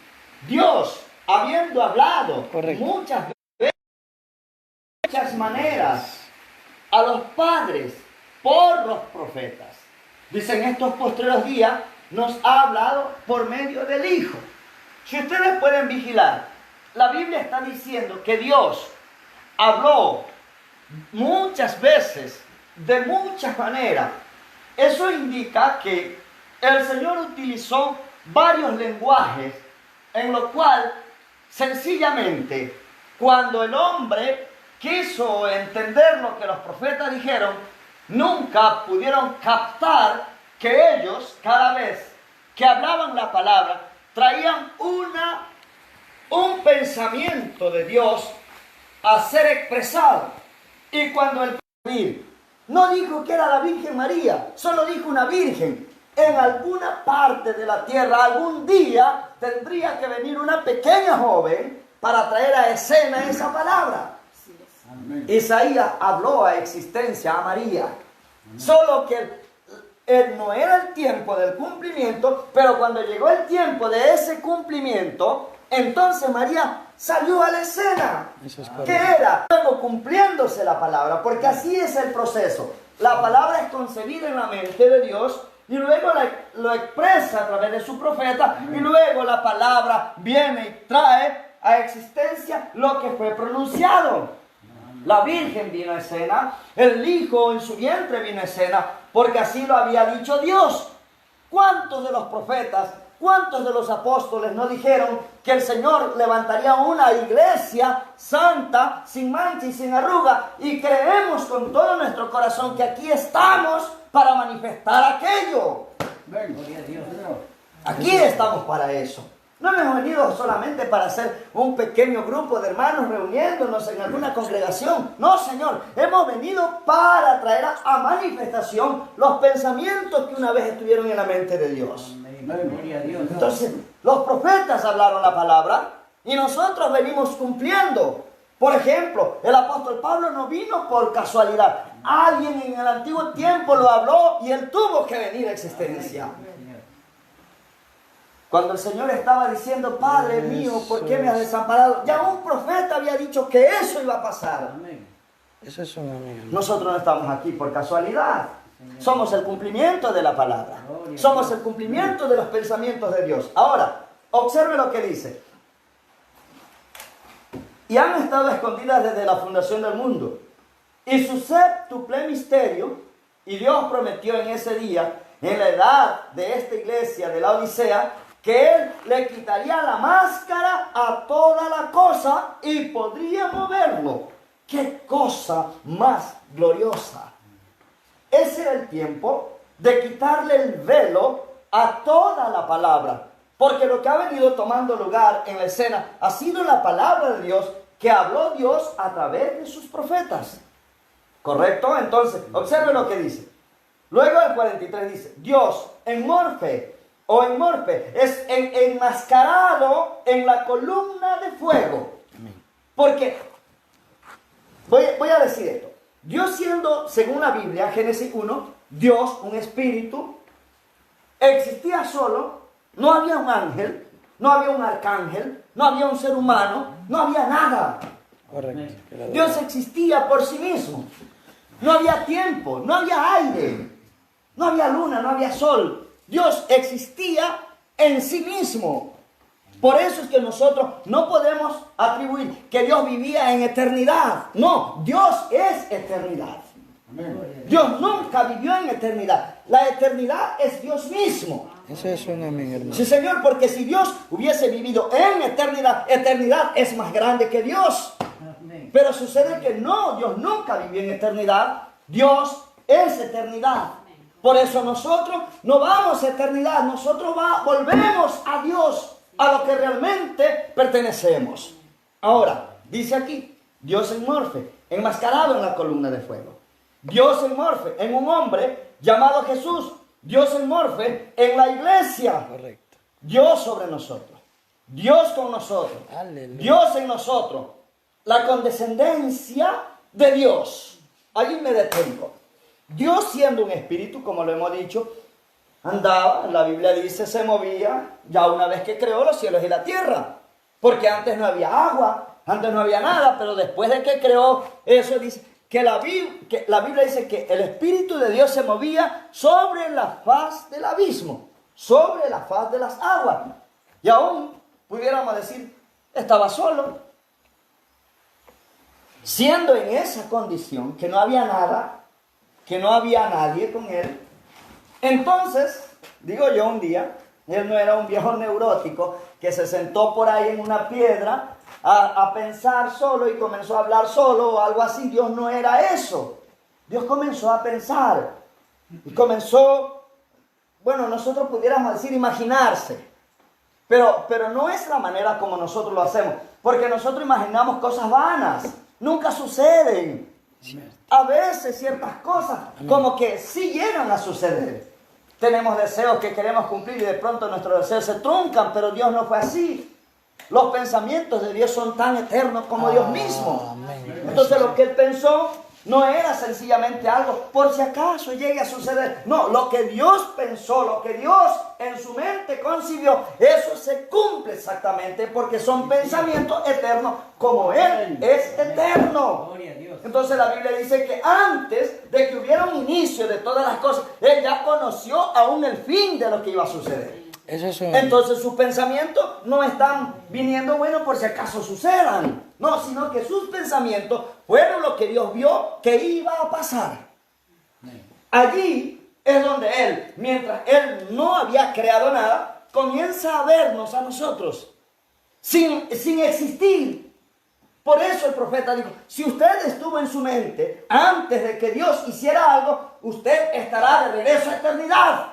Dios, habiendo hablado correcto, muchas veces, muchas maneras, a los padres por los profetas. Dicen, estos postreros días nos ha hablado por medio del Hijo. Si ustedes pueden vigilar, la Biblia está diciendo que Dios habló muchas veces, de muchas maneras. Eso indica que el Señor utilizó varios lenguajes, en lo cual sencillamente cuando el hombre quiso entender lo que los profetas dijeron, nunca pudieron captar que ellos, cada vez que hablaban la palabra, traían un pensamiento de Dios a ser expresado. Y cuando el profeta no dijo que era la Virgen María, solo dijo una virgen, en alguna parte de la tierra algún día tendría que venir una pequeña joven para traer a escena esa palabra. Amén. Isaías habló a existencia a María. Amén. Solo que no era el tiempo del cumplimiento, pero cuando llegó el tiempo de ese cumplimiento, entonces María salió a la escena. eso es ¿Qué era? Luego cumpliéndose la palabra, porque así es el proceso. La palabra es concebida en la mente de Dios y luego lo expresa a través de su profeta. Amén. Y luego la palabra viene y trae a existencia lo que fue pronunciado. La Virgen vino a escena, el Hijo en su vientre vino a escena, porque así lo había dicho Dios. ¿Cuántos de los profetas ¿Cuántos de los apóstoles no dijeron que el Señor levantaría una iglesia santa, sin mancha y sin arruga? Y creemos con todo nuestro corazón que aquí estamos para manifestar aquello. Aquí estamos para eso. No hemos venido solamente para ser un pequeño grupo de hermanos reuniéndonos en alguna congregación. No, Señor, hemos venido para traer a manifestación los pensamientos que una vez estuvieron en la mente de Dios. Entonces, los profetas hablaron la palabra y nosotros venimos cumpliendo. Por ejemplo, el apóstol Pablo no vino por casualidad. Alguien en el antiguo tiempo lo habló y él tuvo que venir a existencia. Cuando el Señor estaba diciendo, Padre mío, ¿por qué me has desamparado? Ya un profeta había dicho que eso iba a pasar. Eso es un amén. Nosotros no estamos aquí por casualidad. Somos el cumplimiento de la palabra. Somos el cumplimiento de los pensamientos de Dios. Ahora, observe lo que dice. Y han estado escondidas desde la fundación del mundo. Y su séptuple misterio, y Dios prometió en ese día, en la edad de esta iglesia de la Odisea, que Él le quitaría la máscara a toda la cosa y podría moverlo. ¡Qué cosa más gloriosa! Ese era el tiempo de quitarle el velo a toda la palabra. Porque lo que ha venido tomando lugar en la escena ha sido la palabra de Dios que habló Dios a través de sus profetas. ¿Correcto? Entonces, observe lo que dice. Luego el 43 dice, Dios en morfe es enmascarado en la columna de fuego. Porque, voy a decir esto. Dios siendo, según la Biblia, Génesis 1, Dios, un espíritu, existía solo, no había un ángel, no había un arcángel, no había un ser humano, no había nada. Correcto. Dios existía por sí mismo. No había tiempo, no había aire, no había luna, no había sol. Dios existía en sí mismo. Por eso es que nosotros no podemos atribuir que Dios vivía en eternidad. No, Dios es eternidad. Dios nunca vivió en eternidad. La eternidad es Dios mismo. Eso es un amén, hermano. Sí, Señor, porque si Dios hubiese vivido en eternidad, eternidad es más grande que Dios. Pero sucede que no, Dios nunca vivió en eternidad. Dios es eternidad. Por eso nosotros no vamos a eternidad, nosotros volvemos a Dios, a lo que realmente pertenecemos. Ahora, dice aquí, Dios en morfe, enmascarado en la columna de fuego. Dios en morfe, en un hombre llamado Jesús. Dios en morfe, en la iglesia. Correcto. Dios sobre nosotros. Dios con nosotros. Aleluya. Dios en nosotros. La condescendencia de Dios. Allí me detengo. Dios siendo un espíritu, como lo hemos dicho, andaba, la Biblia dice, se movía, ya una vez que creó los cielos y la tierra. Porque antes no había agua, antes no había nada, pero después de que creó eso, dice que la Biblia dice que el Espíritu de Dios se movía sobre la faz del abismo, sobre la faz de las aguas. Y aún pudiéramos decir, estaba solo. Siendo en esa condición, que no había nada, que no había nadie con él, entonces, digo yo un día, él no era un viejo neurótico que se sentó por ahí en una piedra a pensar solo y comenzó a hablar solo o algo así. Dios no era eso. Dios comenzó a pensar y comenzó, bueno, nosotros pudiéramos decir imaginarse, pero no es la manera como nosotros lo hacemos, porque nosotros imaginamos cosas vanas, nunca suceden. A veces ciertas cosas como que sí llegan a suceder. Tenemos deseos que queremos cumplir y de pronto nuestros deseos se truncan, pero Dios no fue así. Los pensamientos de Dios son tan eternos como Dios mismo. Entonces lo que Él pensó no era sencillamente algo por si acaso llegue a suceder. No, lo que Dios pensó, lo que Dios en su mente concibió, eso se cumple exactamente porque son pensamientos eternos como Él es eterno. Entonces la Biblia dice que antes de que hubiera un inicio de todas las cosas, Él ya conoció aún el fin de lo que iba a suceder. Eso es un... Entonces sus pensamientos no están viniendo bueno por si acaso sucedan. No, sino que sus pensamientos fueron lo que Dios vio que iba a pasar. Allí es donde Él, mientras Él no había creado nada, comienza a vernos a nosotros sin existir. Por eso el profeta dijo, si usted estuvo en su mente antes de que Dios hiciera algo, usted estará de regreso a eternidad.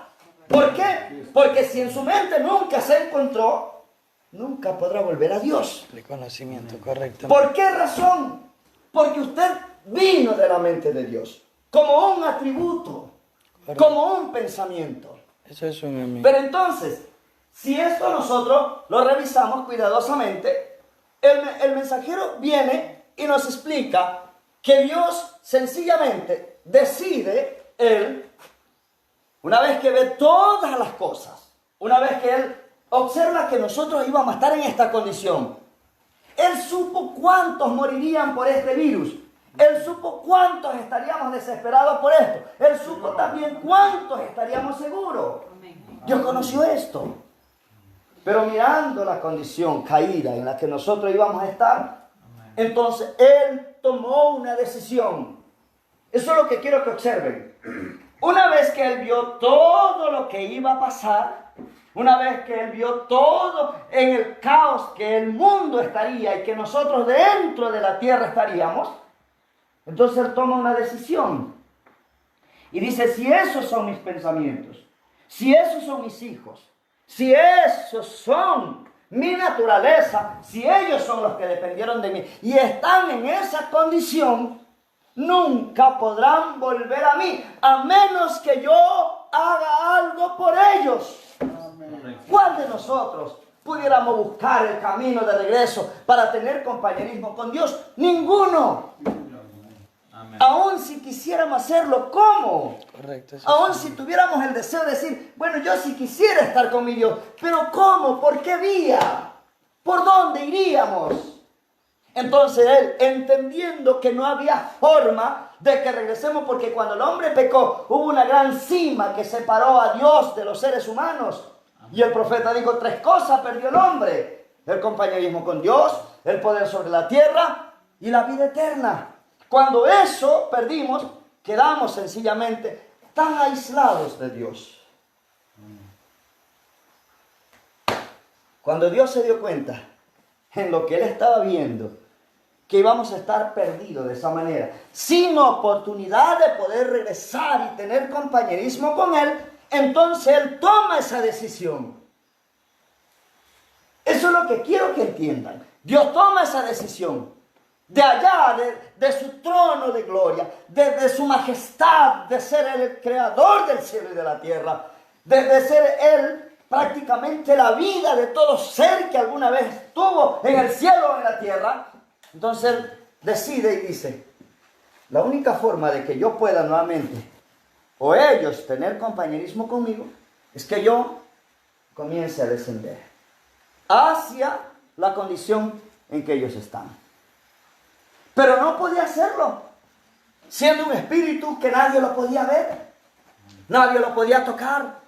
¿Por qué? Porque si en su mente nunca se encontró, nunca podrá volver a Dios. El conocimiento, correcto. ¿Por qué razón? Porque usted vino de la mente de Dios, como un atributo, como un pensamiento. Eso es un amigo. Pero entonces, si esto nosotros lo revisamos cuidadosamente, el mensajero viene y nos explica que Dios sencillamente decide, Él, una vez que ve todas las cosas, una vez que Él observa que nosotros íbamos a estar en esta condición, Él supo cuántos morirían por este virus. Él supo cuántos estaríamos desesperados por esto. Él supo también cuántos estaríamos seguros. Dios conoció esto. Pero mirando la condición caída en la que nosotros íbamos a estar, entonces Él tomó una decisión. Eso es lo que quiero que observen. Una vez que Él vio todo lo que iba a pasar, una vez que Él vio todo en el caos que el mundo estaría y que nosotros dentro de la tierra estaríamos, entonces Él toma una decisión. Y dice, si esos son mis pensamientos, si esos son mis hijos, si esos son mi naturaleza, si ellos son los que dependieron de mí y están en esa condición, nunca podrán volver a mí, a menos que yo haga algo por ellos. ¿Cuál de nosotros pudiéramos buscar el camino de regreso para tener compañerismo con Dios? Ninguno. Aún si quisiéramos hacerlo, ¿cómo? Correcto. Aún si tuviéramos el deseo de decir, bueno, yo sí quisiera estar con mi Dios, pero ¿cómo? ¿Por qué vía? ¿Por dónde iríamos? Entonces Él, entendiendo que no había forma de que regresemos, porque cuando el hombre pecó, hubo una gran cima que separó a Dios de los seres humanos. Y el profeta dijo, 3 cosas perdió el hombre: el compañerismo con Dios, el poder sobre la tierra y la vida eterna. Cuando eso perdimos, quedamos sencillamente tan aislados de Dios. Cuando Dios se dio cuenta en lo que Él estaba viendo, que íbamos a estar perdidos de esa manera, sin oportunidad de poder regresar y tener compañerismo con Él, entonces Él toma esa decisión. Eso es lo que quiero que entiendan. Dios toma esa decisión. De allá, de su trono de gloria, de su majestad, de ser el creador del cielo y de la tierra, de ser Él prácticamente la vida de todo ser que alguna vez estuvo en el cielo o en la tierra. Entonces Él decide y dice, la única forma de que yo pueda nuevamente, o ellos, tener compañerismo conmigo, es que yo comience a descender hacia la condición en que ellos están. Pero no podía hacerlo, siendo un espíritu que nadie lo podía ver, nadie lo podía tocar,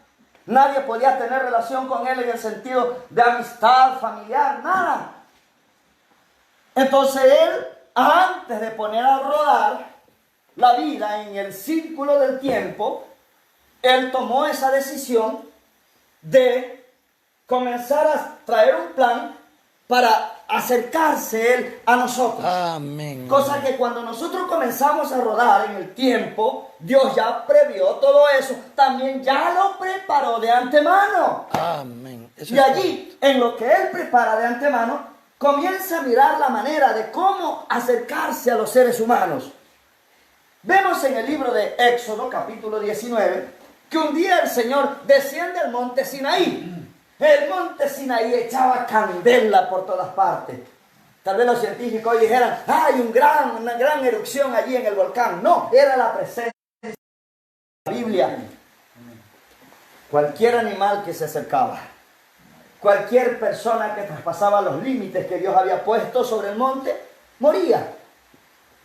nadie podía tener relación con Él en el sentido de amistad familiar, nada. Entonces Él, antes de poner a rodar la vida en el círculo del tiempo, Él tomó esa decisión de comenzar a traer un plan para acercarse Él a nosotros. Amén. Cosa que cuando nosotros comenzamos a rodar en el tiempo, Dios ya previó todo eso, también ya lo preparó de antemano. Amén. Eso Y es allí, en lo que Él prepara de antemano, comienza a mirar la manera de cómo acercarse a los seres humanos. Vemos en el libro de Éxodo, capítulo 19, que un día el Señor desciende al monte Sinaí. El monte Sinaí echaba candela por todas partes. Tal vez los científicos hoy dijeran, hay una gran erupción allí en el volcán. No, era la presencia de la Biblia. Cualquier animal que se acercaba, cualquier persona que traspasaba los límites que Dios había puesto sobre el monte, moría.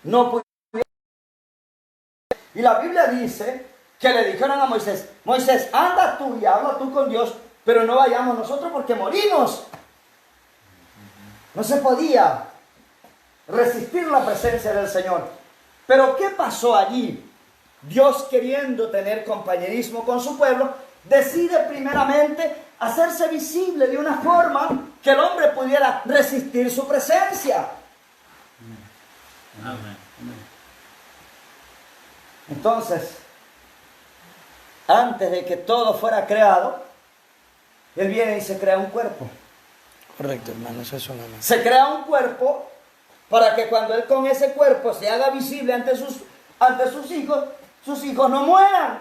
No podía. Y la Biblia dice que le dijeron a Moisés, Moisés, anda tú y habla tú con Dios, pero no vayamos nosotros porque morimos. No se podía resistir la presencia del Señor. Pero ¿qué pasó allí? Dios, queriendo tener compañerismo con su pueblo, decide primeramente hacerse visible de una forma que el hombre pudiera resistir su presencia. Amén. Entonces, antes de que todo fuera creado, Él viene y se crea un cuerpo. Correcto, hermano, eso es un amén. Se crea un cuerpo para que cuando Él con ese cuerpo se haga visible ante sus hijos no mueran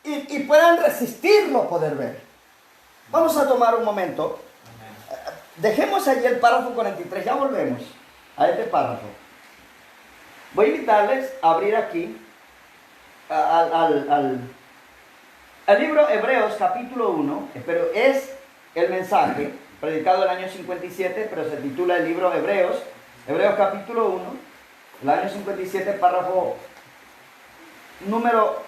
y puedan resistirlo, poder ver. Vamos a tomar un momento. Dejemos allí el párrafo 43, ya volvemos a este párrafo. Voy a invitarles a abrir aquí al libro Hebreos capítulo 1, pero es el mensaje predicado el año 57, pero se titula el libro Hebreos capítulo 1, el año 57, párrafo número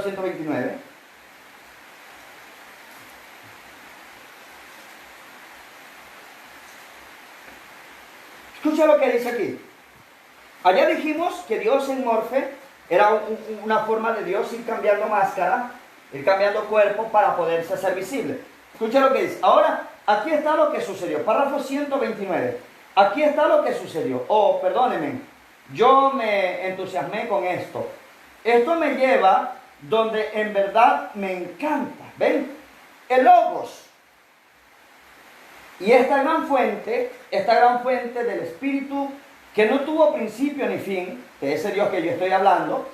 129. Escucha lo que dice aquí. Allá dijimos que Dios en Morfe era una forma de Dios ir cambiando máscara, ir cambiando cuerpo para poderse hacer visible. Escucha lo que dice. Ahora, aquí está lo que sucedió. Párrafo 129. Aquí está lo que sucedió. Oh, perdónenme. Yo me entusiasmé con esto. Esto me lleva donde en verdad me encanta. ¿Ven? El Logos. Y esta gran fuente del Espíritu que no tuvo principio ni fin, de ese Dios que yo estoy hablando,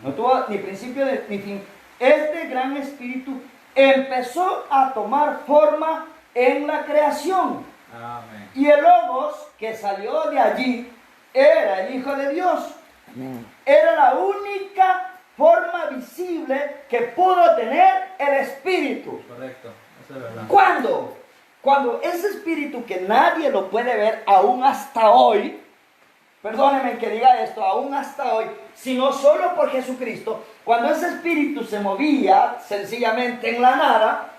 no tuvo ni principio ni fin, este gran Espíritu empezó a tomar forma en la creación. Amén. Y el Logos que salió de allí era el Hijo de Dios. Amén. Era la única forma visible que pudo tener el Espíritu. Correcto. Eso es verdad. ¿Cuándo? Cuando ese Espíritu que nadie lo puede ver aún hasta hoy, perdónenme que diga esto, aún hasta hoy, sino solo por Jesucristo, cuando ese Espíritu se movía sencillamente en la nada,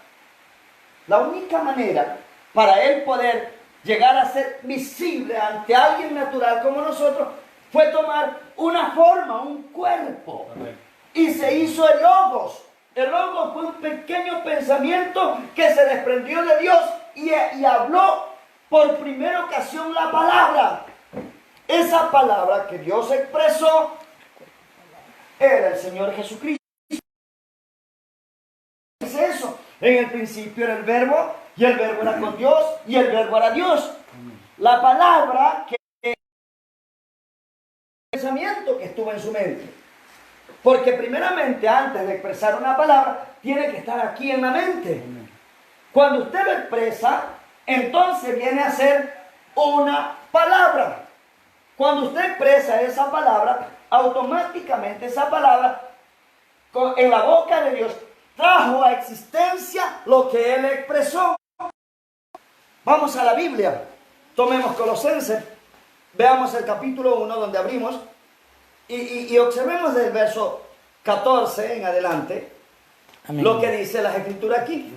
la única manera para Él poder llegar a ser visible ante alguien natural como nosotros fue tomar una forma, un cuerpo. Correcto. Y se hizo el Logos. El Logos fue un pequeño pensamiento que se desprendió de Dios y habló por primera ocasión la palabra. Esa palabra que Dios expresó era el Señor Jesucristo. Dice eso. En el principio era el Verbo, y el Verbo era con Dios, y el Verbo era Dios. La palabra que el pensamiento que estuvo en su mente. Porque primeramente, antes de expresar una palabra, tiene que estar aquí en la mente. Cuando usted lo expresa, entonces viene a ser una palabra. Cuando usted expresa esa palabra, automáticamente esa palabra en la boca de Dios trajo a existencia lo que Él expresó. Vamos a la Biblia. Tomemos Colosenses. Veamos el capítulo 1 donde abrimos. Y observemos del verso 14 en adelante. Amén. Lo que dice las Escrituras aquí.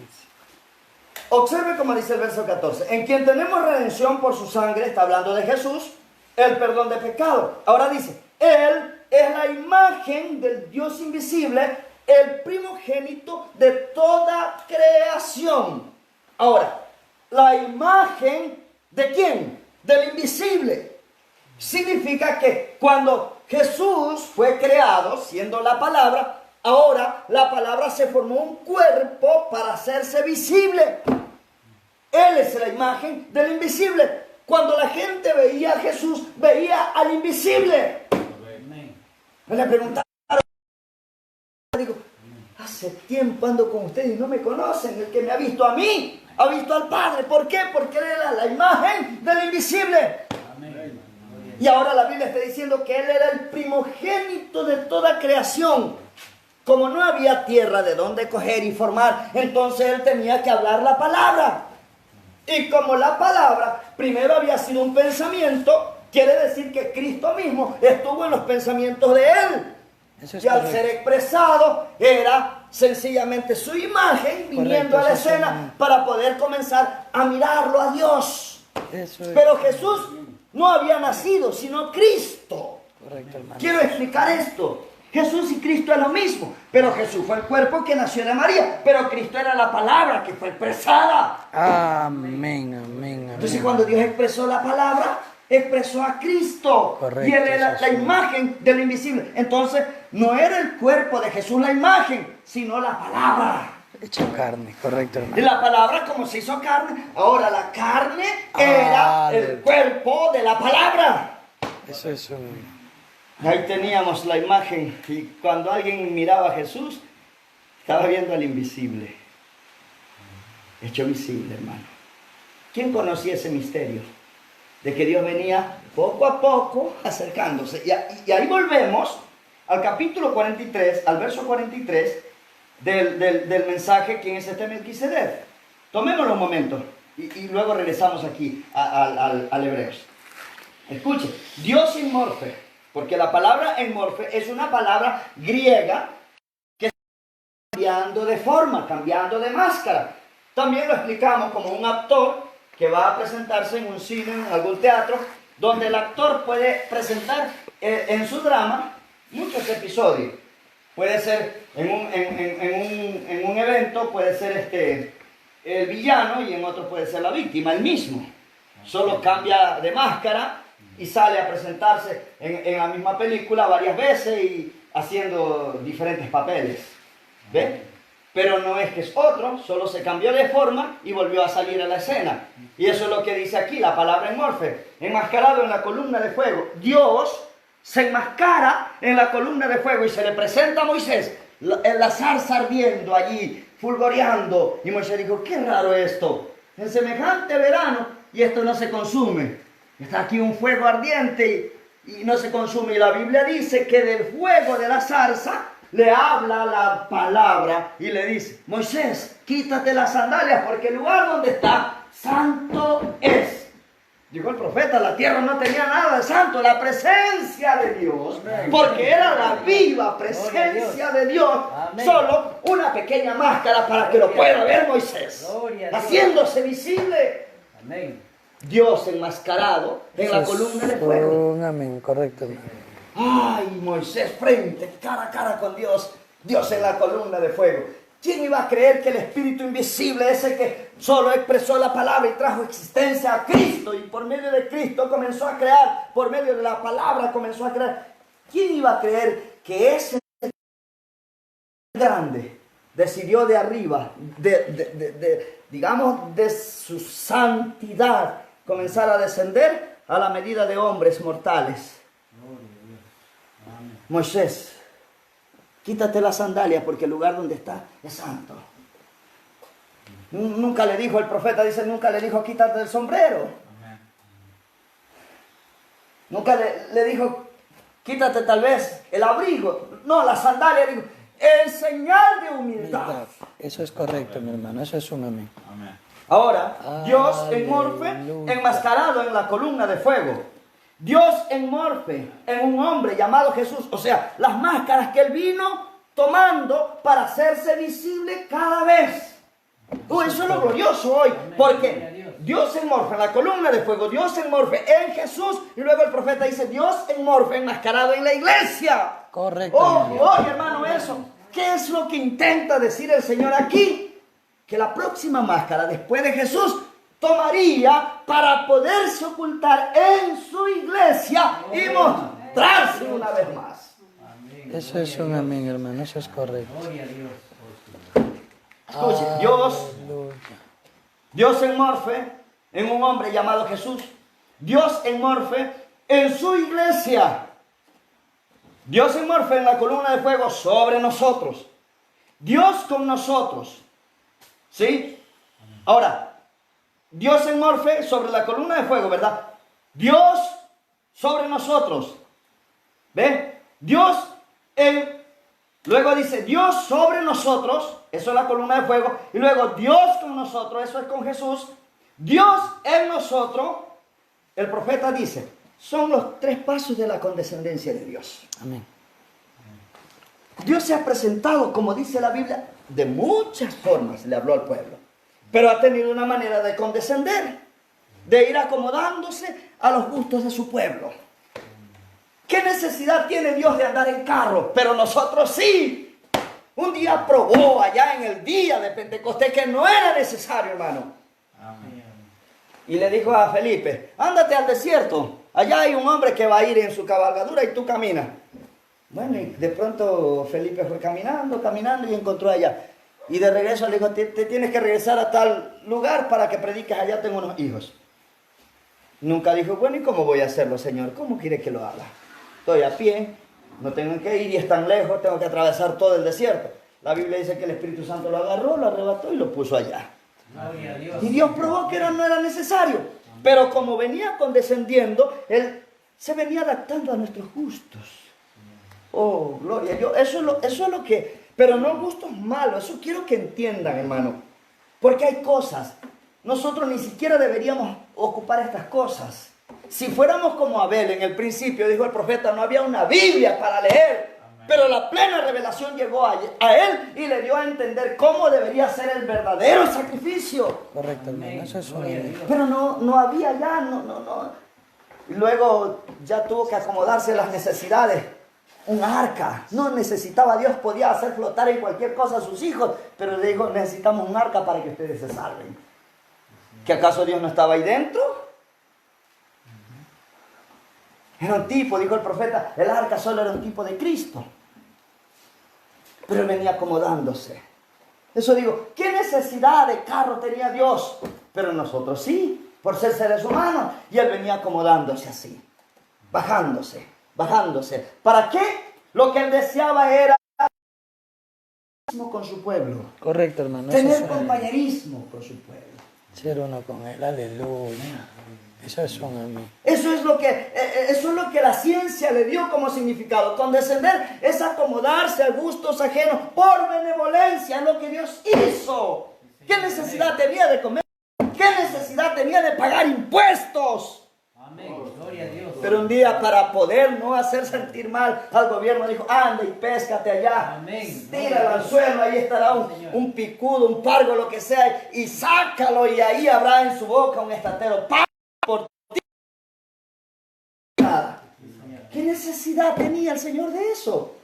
Observe cómo dice el verso 14. En quien tenemos redención por su sangre, está hablando de Jesús, el perdón de pecado. Ahora dice, Él es la imagen del Dios invisible, el primogénito de toda creación. Ahora, la imagen ¿de quién? Del invisible. Significa que cuando Jesús fue creado, siendo la palabra, ahora la palabra se formó un cuerpo para hacerse visible. Él es la imagen del invisible. Cuando la gente veía a Jesús, veía al invisible. Me le preguntaron, digo, hace tiempo ando con ustedes y no me conocen. El que me ha visto a mí, ha visto al Padre. ¿Por qué? Porque Él era la imagen del invisible. Y ahora la Biblia está diciendo que Él era el primogénito de toda creación. Como no había tierra de donde coger y formar, entonces Él tenía que hablar la palabra. Y como la palabra primero había sido un pensamiento, quiere decir que Cristo mismo estuvo en los pensamientos de Él. Eso es Y al correcto. ser expresado era sencillamente su imagen viniendo Correcto, a la eso es escena para poder comenzar a mirarlo a Dios. Eso es. Pero Jesús no había nacido, sino Cristo. Correcto, hermano. Quiero explicar esto. Jesús y Cristo es lo mismo, pero Jesús fue el cuerpo que nació de María, pero Cristo era la palabra que fue expresada. Amén, amén, Entonces amén. cuando Dios expresó la palabra, expresó a Cristo. Correcto, Y Él era la Jesús. imagen de lo invisible. Entonces no era el cuerpo de Jesús la imagen, sino la palabra. Hecho carne, correcto, Y hermano. la palabra como se hizo carne, ahora la carne era el cuerpo de la palabra. Eso es un... Ahí teníamos la imagen y cuando alguien miraba a Jesús, estaba viendo al invisible, hecho visible, hermano. ¿Quién conocía ese misterio? De que Dios venía poco a poco acercándose. Y ahí volvemos al capítulo 43, al verso 43 del mensaje, ¿quién es este Melquisedec? Tomémoslo un momento y luego regresamos aquí al Hebreos. Escuche, Dios en morfe. Porque la palabra en morfe es una palabra griega que está cambiando de forma, cambiando de máscara. También lo explicamos como un actor que va a presentarse en un cine, en algún teatro, donde el actor puede presentar en su drama muchos episodios. Puede ser en un evento, puede ser el villano y en otro puede ser la víctima, el mismo. Solo cambia de máscara y sale a presentarse en la misma película varias veces y haciendo diferentes papeles. ¿Ve? Pero no es que es otro, solo se cambió de forma y volvió a salir a la escena. Y eso es lo que dice aquí, la palabra en morfe, enmascarado en la columna de fuego. Dios se enmascara en la columna de fuego y se le presenta a Moisés, en la zarza ardiendo allí, fulgoreando. Y Moisés dijo, qué raro esto, en semejante verano y esto no se consume. Está aquí un fuego ardiente y no se consume. Y la Biblia dice que del fuego de la zarza le habla la palabra y le dice, Moisés, quítate las sandalias porque el lugar donde está, santo es. Dijo el profeta, la tierra no tenía nada de santo, la presencia de Dios, porque era la viva presencia de Dios, solo una pequeña máscara para que lo pueda ver Moisés, haciéndose visible. Amén. Dios enmascarado en la columna de fuego. Un amén, correcto, hermano. Ay, Moisés frente, cara a cara con Dios, Dios en la columna de fuego. ¿Quién iba a creer que el espíritu invisible, ese que solo expresó la palabra y trajo existencia a Cristo y por medio de Cristo comenzó a crear, por medio de la palabra comenzó a crear? ¿Quién iba a creer que ese grande decidió de arriba, digamos, de su santidad, comenzar a descender a la medida de hombres mortales? Moisés, quítate la sandalia porque el lugar donde está es santo. Nunca le dijo, el profeta dice, nunca le dijo quítate el sombrero. Nunca le dijo quítate tal vez el abrigo. No, la sandalia dijo, en señal de humildad. Eso es correcto, mi hermano, eso es un amén. Amén. Ahora, Dios en morfe, Aleluya. enmascarado en la columna de fuego. Dios en morfe, en un hombre llamado Jesús. O sea, las máscaras que Él vino tomando para hacerse visible cada vez. Eso es lo glorioso hoy. Porque Dios en morfe, en la columna de fuego. Dios en morfe, en Jesús. Y luego el profeta dice, Dios en morfe, enmascarado en la iglesia. Correcto, Oh, hermano. oye, hermano, eso. ¿Qué es lo que intenta decir el Señor aquí? Que la próxima máscara después de Jesús tomaría para poderse ocultar en su iglesia y mostrarse una vez más. Eso es un amén, hermano, eso es correcto. Gloria a Dios. Escuche, Aleluya. Dios en morfe en un hombre llamado Jesús. Dios en morfe en su iglesia. Dios en morfe en la columna de fuego sobre nosotros. Dios con nosotros. ¿Sí? Ahora, Dios en morfe sobre la columna de fuego, ¿verdad? Dios sobre nosotros. ¿Ven? Dios en... Luego dice Dios sobre nosotros, eso es la columna de fuego. Y luego Dios con nosotros, eso es con Jesús. Dios en nosotros, el profeta dice, son los 3 pasos de la condescendencia de Dios. Amén. Dios se ha presentado, como dice la Biblia, de muchas formas le habló al pueblo. Pero ha tenido una manera de condescender, de ir acomodándose a los gustos de su pueblo. ¿Qué necesidad tiene Dios de andar en carro? Pero nosotros sí. Un día probó allá en el día de Pentecostés que no era necesario, hermano. Amén. Y le dijo a Felipe, ándate al desierto. Allá hay un hombre que va a ir en su cabalgadura y tú caminas. Bueno, y de pronto Felipe fue caminando, caminando y encontró allá. Y de regreso le dijo, te tienes que regresar a tal lugar para que prediques, allá tengo unos hijos. Nunca dijo, bueno, ¿y cómo voy a hacerlo, Señor? ¿Cómo quiere que lo haga? Estoy a pie, no tengo que ir y es tan lejos, tengo que atravesar todo el desierto. La Biblia dice que el Espíritu Santo lo agarró, lo arrebató y lo puso allá. Gloria a Dios. Y Dios probó que no era necesario. Pero como venía condescendiendo, Él se venía adaptando a nuestros gustos. Oh, gloria a Dios. Eso es lo que... Pero no gustos malos. Eso quiero que entiendan, hermano. Porque hay cosas. Nosotros ni siquiera deberíamos ocupar estas cosas. Si fuéramos como Abel en el principio, dijo el profeta, no había una Biblia para leer. Pero la plena revelación llegó a él y le dio a entender cómo debería ser el verdadero sacrificio. Correcto, hermano. Eso es un amén. Pero no había ya, no. Y luego ya tuvo que acomodarse a las necesidades. Un arca. No necesitaba Dios, podía hacer flotar en cualquier cosa a sus hijos. Pero le dijo, necesitamos un arca para que ustedes se salven. ¿Que acaso Dios no estaba ahí dentro? Era un tipo, dijo el profeta, el arca solo era un tipo de Cristo. Pero él venía acomodándose. Eso digo, ¿qué necesidad de carro tenía Dios? Pero nosotros sí, por ser seres humanos. Y él venía acomodándose así, bajándose. ¿Para qué? Lo que él deseaba era con su pueblo. Correcto, hermano. Eso Tener es un amén. compañerismo con su pueblo. Ser uno con Él. Aleluya. Eso es un amén. Eso es lo que la ciencia le dio como significado. Condescender es acomodarse a gustos ajenos por benevolencia, es lo que Dios hizo. ¿Qué necesidad tenía de comer? ¿Qué necesidad tenía de pagar impuestos? Amén. Gloria a Dios. Pero un día, para poder no hacer sentir mal al gobierno, dijo, anda y péscate allá. Amén. Tira el anzuelo, ahí estará un picudo, un pargo, lo que sea, y sácalo, y ahí habrá en su boca un estatero. Por ti. Nada. ¿Qué necesidad tenía el Señor de eso?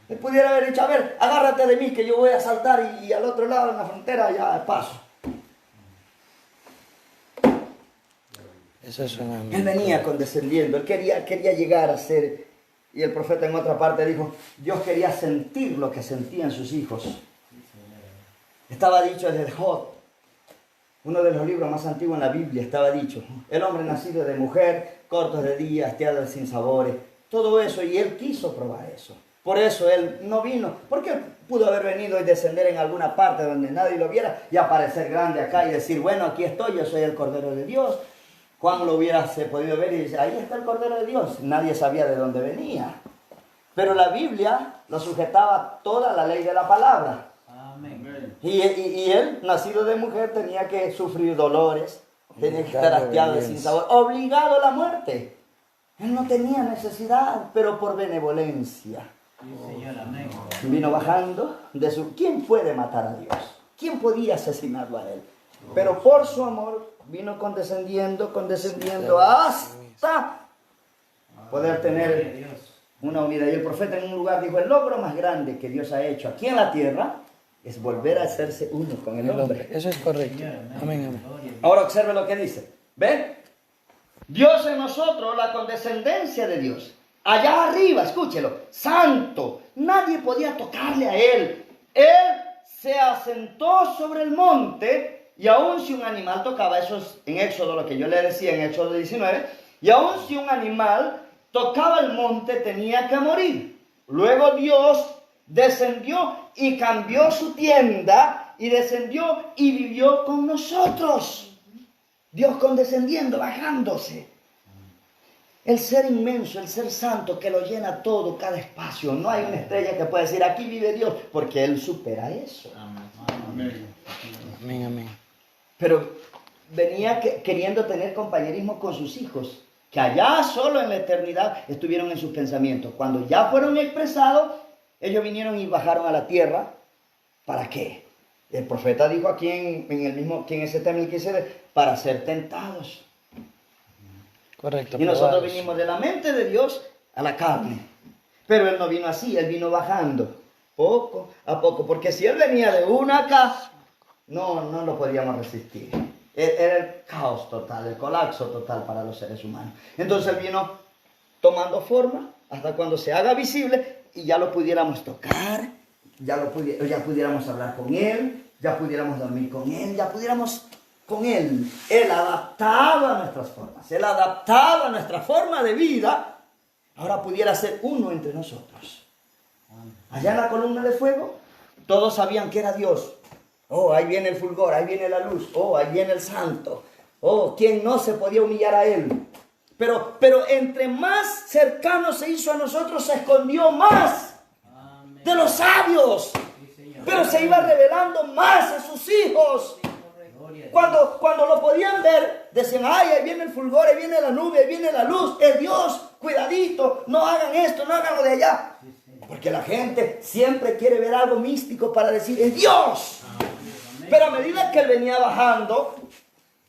Le pudiera haber dicho, a ver, agárrate de mí que yo voy a saltar y al otro lado en la frontera ya paso. Eso es un amén. Él venía condescendiendo, él quería llegar a ser, y el profeta en otra parte dijo, Dios quería sentir lo que sentían sus hijos. Estaba dicho desde Job, uno de los libros más antiguos en la Biblia, estaba dicho, el hombre nacido de mujer, cortos de día, hastiado de sinsabores, todo eso, y él quiso probar eso. Por eso él no vino, porque él pudo haber venido y descender en alguna parte donde nadie lo viera y aparecer grande acá y decir, bueno, aquí estoy, yo soy el Cordero de Dios. Juan lo hubiera podido ver y dice, ahí está el Cordero de Dios. Nadie sabía de dónde venía. Pero la Biblia lo sujetaba toda la ley de la palabra. Amén. Y él, nacido de mujer, tenía que sufrir dolores, tenía que estar hastiado de sinsabor, obligado a la muerte. Él no tenía necesidad, pero por benevolencia. Sí, Señor. Amén. Vino bajando de su... ¿Quién puede matar a Dios? ¿Quién podía asesinarlo a él? Pero por su amor vino condescendiendo hasta poder Gloria a tener Dios. una unidad. Y el profeta en un lugar dijo, el logro más grande que Dios ha hecho aquí en la tierra es volver a hacerse uno con el hombre. Eso es correcto. Señor. Amén, amén. Gloria a Dios. Ahora observe lo que dice. ¿Ven? Dios en nosotros, la condescendencia de Dios. Allá arriba, escúchelo, santo. Nadie podía tocarle a él. Él se asentó sobre el monte. Y aun si un animal tocaba, eso es en Éxodo, lo que yo le decía en Éxodo 19, y aun si un animal tocaba el monte, tenía que morir. Luego Dios descendió y cambió su tienda, y descendió y vivió con nosotros. Dios condescendiendo, bajándose. El ser inmenso, el ser santo que lo llena todo, cada espacio. No hay una estrella que pueda decir, aquí vive Dios, porque Él supera eso. Amén. Amén, amén. Pero venía queriendo tener compañerismo con sus hijos, que allá solo en la eternidad estuvieron en sus pensamientos. Cuando ya fueron expresados, ellos vinieron y bajaron a la tierra. ¿Para qué? El profeta dijo aquí en el mismo, aquí en ese tema que dice, para ser tentados. Correcto. Y nosotros probados. vinimos de la mente de Dios a la carne. Pero Él no vino así, Él vino bajando, poco a poco. Porque si Él venía de una acá, no lo podíamos resistir. Era el caos total, el colapso total para los seres humanos. Entonces Él vino tomando forma hasta cuando se haga visible y ya lo pudiéramos tocar, ya pudiéramos hablar con Él, ya pudiéramos dormir con Él, ya pudiéramos con Él. Él adaptaba nuestras formas, Él adaptaba nuestra forma de vida. Ahora pudiera ser uno entre nosotros. Allá en la columna de fuego, todos sabían que era Dios. Oh, ahí viene el fulgor, ahí viene la luz. Oh, ahí viene el santo. Oh, quien no se podía humillar a Él. Pero entre más cercano se hizo a nosotros, se escondió más de los sabios. Pero se iba revelando más a sus hijos. Cuando lo podían ver, decían, ay, ahí viene el fulgor, ahí viene la nube, ahí viene la luz, es Dios, cuidadito, no hagan esto, no hagan lo de allá. Porque la gente siempre quiere ver algo místico para decir, es Dios. Pero a medida que Él venía bajando,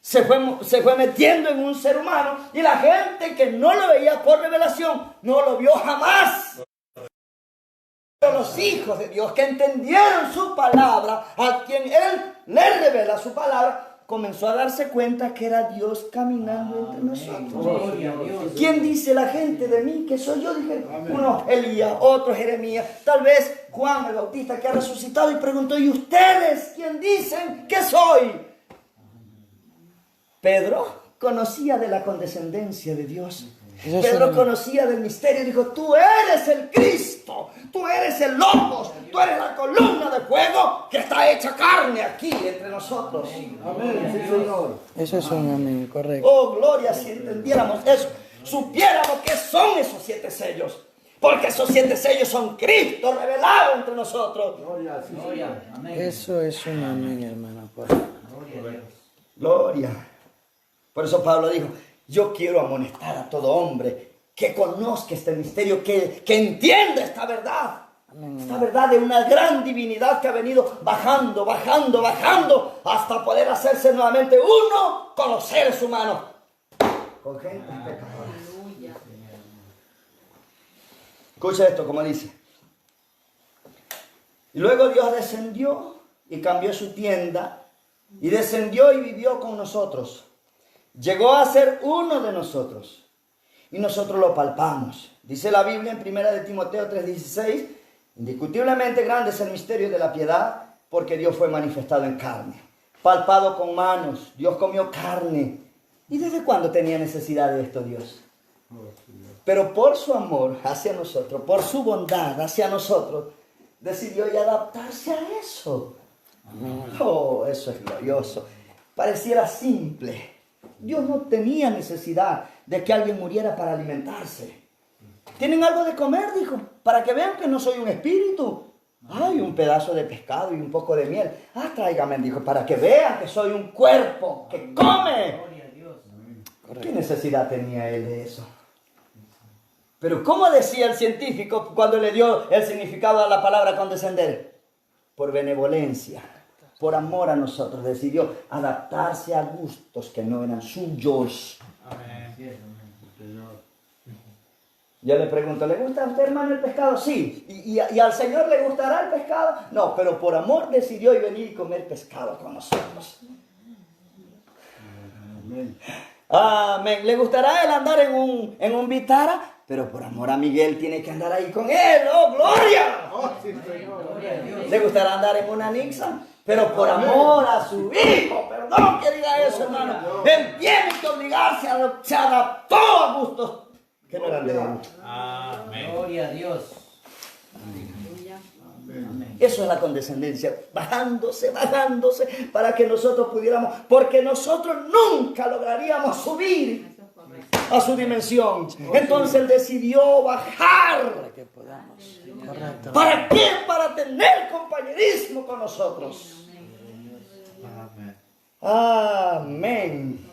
se fue metiendo en un ser humano, y la gente que no lo veía por revelación, no lo vio jamás. Pero los hijos de Dios que entendieron su palabra, a quien Él le revela su palabra, comenzó a darse cuenta que era Dios caminando entre nosotros. ¿Quién dice la gente de mí que soy yo? Dije, uno Elías, otro Jeremías, tal vez Juan el Bautista que ha resucitado, y preguntó, ¿y ustedes quién dicen que soy? Pedro conocía de la condescendencia de Dios. Pedro conocía del misterio y dijo, tú eres el Cristo, tú eres el Logos, tú eres la columna de fuego que está hecha carne aquí entre nosotros. Amén, sí, Señor. Eso es un amén, correcto. Oh, gloria, si entendiéramos eso, supiéramos qué son esos 7 sellos. Porque esos 7 sellos son Cristo revelado entre nosotros. Gloria, sí, Señor. Eso es un amén, hermano. Correcto. Gloria. Por eso Pablo dijo, yo quiero amonestar a todo hombre que conozca este misterio, que entienda esta verdad. Esta verdad de una gran divinidad que ha venido bajando, bajando, bajando, hasta poder hacerse nuevamente uno con los seres humanos. Con gente pecadora. Escucha esto, como dice. Y luego Dios descendió y cambió su tienda, y descendió y vivió con nosotros. Llegó a ser uno de nosotros, y nosotros lo palpamos. Dice la Biblia en 1 de Timoteo 3:16, indiscutiblemente grande es el misterio de la piedad, porque Dios fue manifestado en carne, palpado con manos. Dios comió carne. ¿Y desde cuándo tenía necesidad de esto Dios? Pero por su amor hacia nosotros, por su bondad hacia nosotros, decidió ya adaptarse a eso. Oh, eso es glorioso. Pareciera simple. Dios no tenía necesidad de que alguien muriera para alimentarse. ¿Tienen algo de comer? Dijo, para que vean que no soy un espíritu. Ay, un pedazo de pescado y un poco de miel. Ah, tráigame, dijo, para que vean que soy un cuerpo que come. ¿Qué necesidad tenía él de eso? Pero ¿cómo decía el científico cuando le dio el significado a la palabra condescender? Por benevolencia, por amor a nosotros, decidió adaptarse a gustos que no eran suyos. Yo le pregunto, ¿le gusta a usted, hermano, el pescado? Sí. ¿Y al Señor le gustará el pescado? No, pero por amor decidió venir y comer pescado con nosotros. Amén. Amén. ¿Le gustará él andar en un Vitara? Pero por amor a Miguel tiene que andar ahí con él. ¡Oh, gloria! Oh, sí, Señor. ¿Le gustará andar en una Nixon? Pero por amor a su hijo, perdón que diga eso, hermano. Él tiene que obligarse, se adaptó a gustos que no eran de él. Gloria a Dios. Eso es la condescendencia, bajándose, para que nosotros pudiéramos, porque nosotros nunca lograríamos subir a su dimensión. Entonces Él decidió bajar. Para que podamos. Correcto. ¿Para qué? Para tener compañerismo con nosotros. Amén.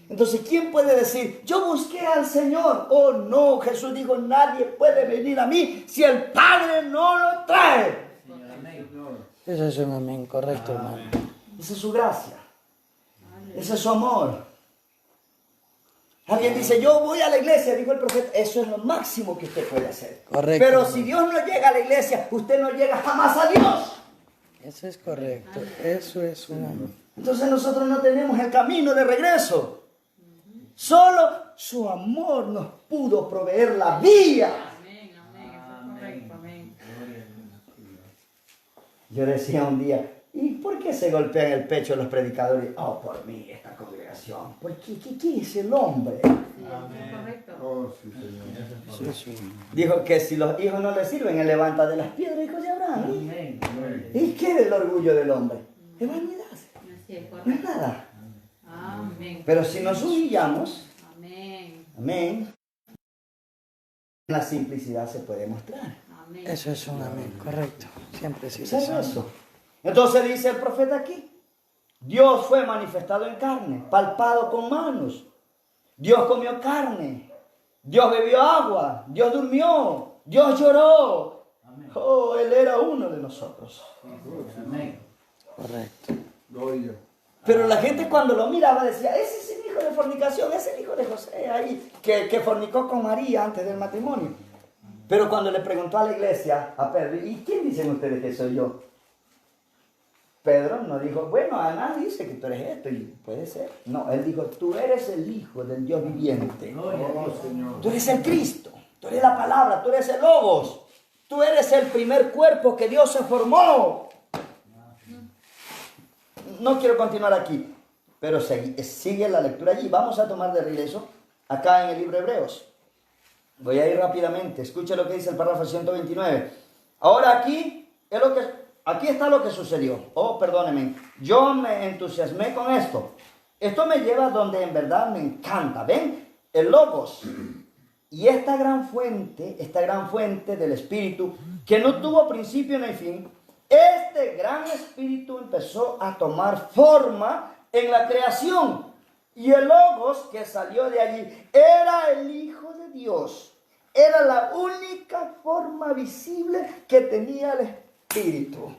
Entonces, ¿quién puede decir, yo busqué al Señor? Oh, no, Jesús dijo, nadie puede venir a mí si el Padre no lo trae. Eso es un amén, correcto, hermano. Esa es su gracia. Ese es su amor. Alguien dice, yo voy a la iglesia, dijo el profeta, eso es lo máximo que usted puede hacer. Correcto. Pero si Dios no llega a la iglesia, usted no llega jamás a Dios. Eso es correcto. Eso es una... Entonces nosotros no tenemos el camino de regreso. Solo su amor nos pudo proveer la vía. Amén, amén. Eso es correcto, amén. Yo decía un día, ¿y por qué se golpean el pecho los predicadores? Oh, por mí, esta congregación. ¿Por qué? ¿Qué es el hombre? Sí, eso es correcto. Oh, sí, Señor. Sí, sí. Dijo que si los hijos no le sirven, él levanta de las piedras, hijos de Abraham. Amén. ¿Y qué es el orgullo del hombre? Es vanidad, Así es no es correcto. nada. Amén. Pero si nos humillamos, Amén. amén, la simplicidad se puede mostrar. Amén. Eso es un amén. Correcto. Siempre sí. ¿Es eso? Entonces dice el profeta aquí, Dios fue manifestado en carne, palpado con manos. Dios comió carne, Dios bebió agua, Dios durmió, Dios lloró. Oh, Él era uno de nosotros. Amén. Correcto. Gloria. Pero la gente cuando lo miraba decía, ese es el hijo de fornicación, ese es el hijo de José ahí, que fornicó con María antes del matrimonio. Pero cuando le preguntó a la iglesia, a Pedro, ¿y quién dicen ustedes que soy yo? Pedro no dijo, bueno, Ana dice que tú eres esto, y puede ser. No, él dijo, tú eres el hijo del Dios viviente. Oh, Señor. Tú eres el Cristo, tú eres la palabra, tú eres el Logos. Tú eres el primer cuerpo que Dios se formó. No quiero continuar aquí, pero sigue la lectura allí. Vamos a tomar de regreso acá en el libro de Hebreos. Voy a ir rápidamente. Escuche lo que dice el párrafo 129. Ahora aquí está lo que sucedió. Oh, perdónenme. Yo me entusiasmé con esto. Esto me lleva donde en verdad me encanta. ¿Ven? El Logos. Y esta gran fuente del Espíritu, que no tuvo principio ni fin, este gran Espíritu empezó a tomar forma en la creación. Y el Logos que salió de allí era el Hijo de Dios. Era la única forma visible que tenía el Espíritu.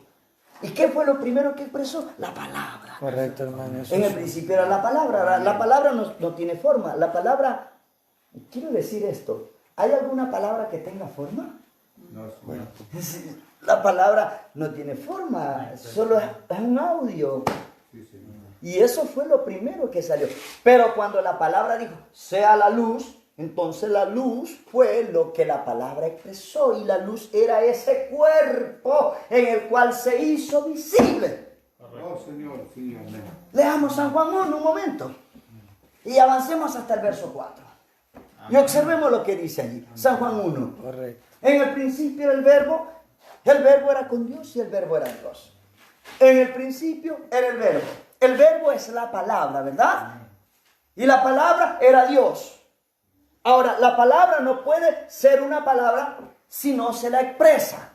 ¿Y qué fue lo primero que expresó? La palabra. Correcto, hermano. Eso En el es- principio era la palabra. La palabra no tiene forma. La palabra, quiero decir esto, ¿hay alguna palabra que tenga forma? No, Señor. La palabra no tiene forma, solo es un audio. Sí, Señor. Y eso fue lo primero que salió. Pero cuando la palabra dijo, sea la luz, entonces la luz fue lo que la palabra expresó. Y la luz era ese cuerpo en el cual se hizo visible. Oh, Señor, sí, amén. Leamos San Juan 1 un momento. Y avancemos hasta el verso 4. Y observemos lo que dice allí. San Juan 1. Correcto. En el principio era el verbo era con Dios y el verbo era Dios. En el principio era el verbo. El verbo es la palabra, ¿verdad? Y la palabra era Dios. Ahora, la palabra no puede ser una palabra si no se la expresa.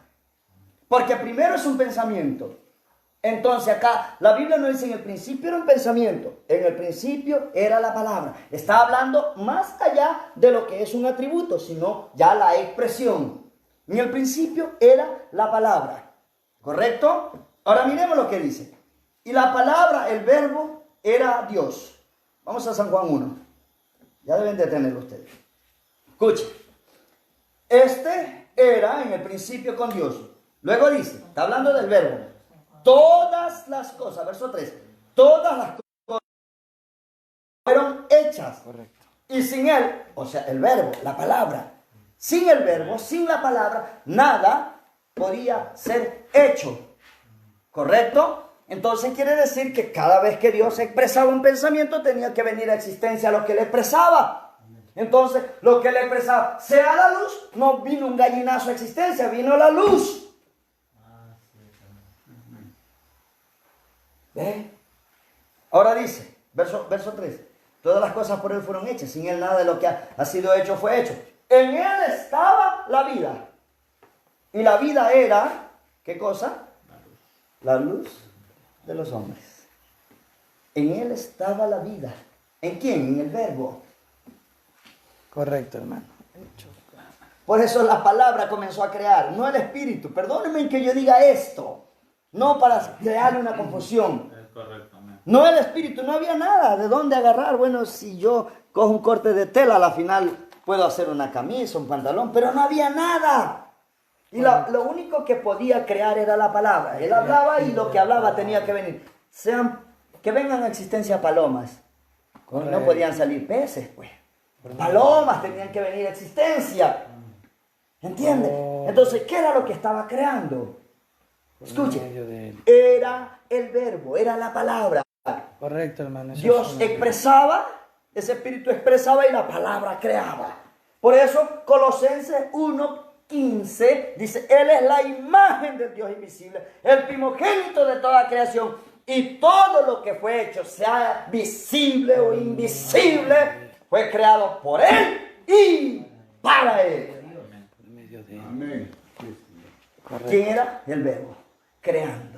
Porque primero es un pensamiento. Entonces acá la Biblia no dice en el principio era un pensamiento, en el principio era la palabra. Está hablando más allá de lo que es un atributo, sino ya la expresión. En el principio era la palabra, ¿correcto? Ahora miremos lo que dice. Y la palabra, el verbo, era Dios. Vamos a San Juan 1. Ya deben de tenerlo ustedes. Escuchen. Este era en el principio con Dios. Luego dice, está hablando del verbo. Todas las cosas, verso 3, todas las cosas fueron hechas. Correcto. Y sin él, o sea, el verbo, la palabra, sin el verbo, sin la palabra, nada podía ser hecho. ¿Correcto? Entonces quiere decir que cada vez que Dios expresaba un pensamiento tenía que venir a existencia lo que le expresaba. Entonces, lo que le expresaba, sea la luz, no vino un gallinazo a existencia, vino la luz. ¿Ve? Ahora dice, verso 3, todas las cosas por él fueron hechas, sin él nada de lo que ha sido hecho fue hecho. En él estaba la vida. Y la vida era, ¿qué cosa? La luz de los hombres. En él estaba la vida. ¿En quién? En el verbo. Correcto, hermano. Hecho. Por eso la palabra comenzó a crear, no el espíritu. Perdónenme que yo diga esto, no para crear una confusión. Es correcto, amén. No el espíritu, no había nada de dónde agarrar. Bueno, si yo cojo un corte de tela, a la final puedo hacer una camisa, un pantalón, pero no había nada. Y lo único que podía crear era la palabra. Él hablaba y lo que hablaba tenía que venir. Que vengan a existencia palomas. No podían salir peces, pues. Palomas tenían que venir a existencia. ¿Entiendes? Entonces, ¿qué era lo que estaba creando? Escuche, era el verbo, era la palabra. Correcto, hermano. Eso Dios es expresaba, ese espíritu expresaba y la palabra creaba. Por eso Colosenses 1:15 dice, Él es la imagen del Dios invisible, el primogénito de toda creación, y todo lo que fue hecho, sea visible o invisible, fue creado por Él y para Él. por medio de Amén. correcto. ¿Quién era? El verbo, creando.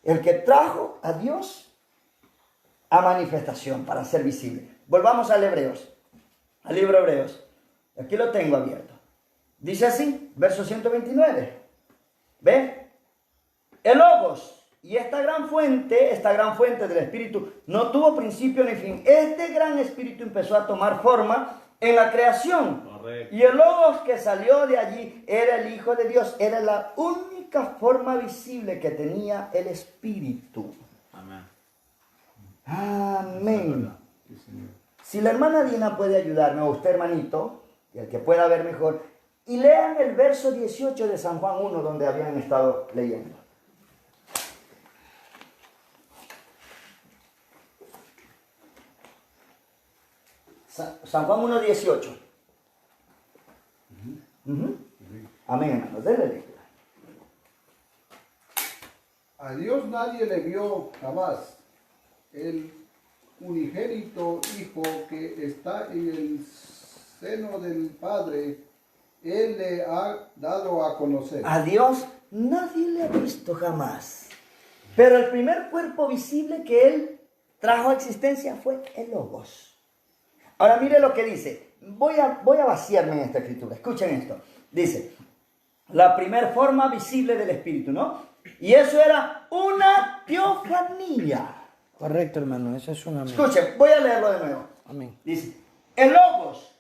El que trajo a Dios a manifestación para ser visible. Volvamos al Hebreos, al libro Hebreos. Aquí lo tengo abierto. Dice así, verso 129. ¿Ve? El Logos y esta gran fuente del Espíritu no tuvo principio ni fin. Este gran Espíritu empezó a tomar forma en la creación. Correcto. Y el Logos que salió de allí era el Hijo de Dios. Era la única forma visible que tenía el Espíritu. Amén. Amén. Sí, Señor. Si la hermana Dina puede ayudarme, o usted hermanito, y el que pueda ver mejor, y lean el verso 18 de San Juan 1, donde habían estado leyendo. San Juan 1, 18. Amén, hermanos. Denle lectura. A Dios nadie le vio jamás. El unigénito Hijo que está en el seno del Padre, Él le ha dado a conocer. A Dios nadie le ha visto jamás. Pero el primer cuerpo visible que Él trajo a existencia fue el Logos. Ahora mire lo que dice. Voy a vaciarme en esta escritura. Escuchen esto. Dice, la primera forma visible del Espíritu, ¿no? Y eso era una teofanía. Correcto, hermano. Eso es un amén. Escuchen, voy a leerlo de nuevo. Amén. Dice, el Logos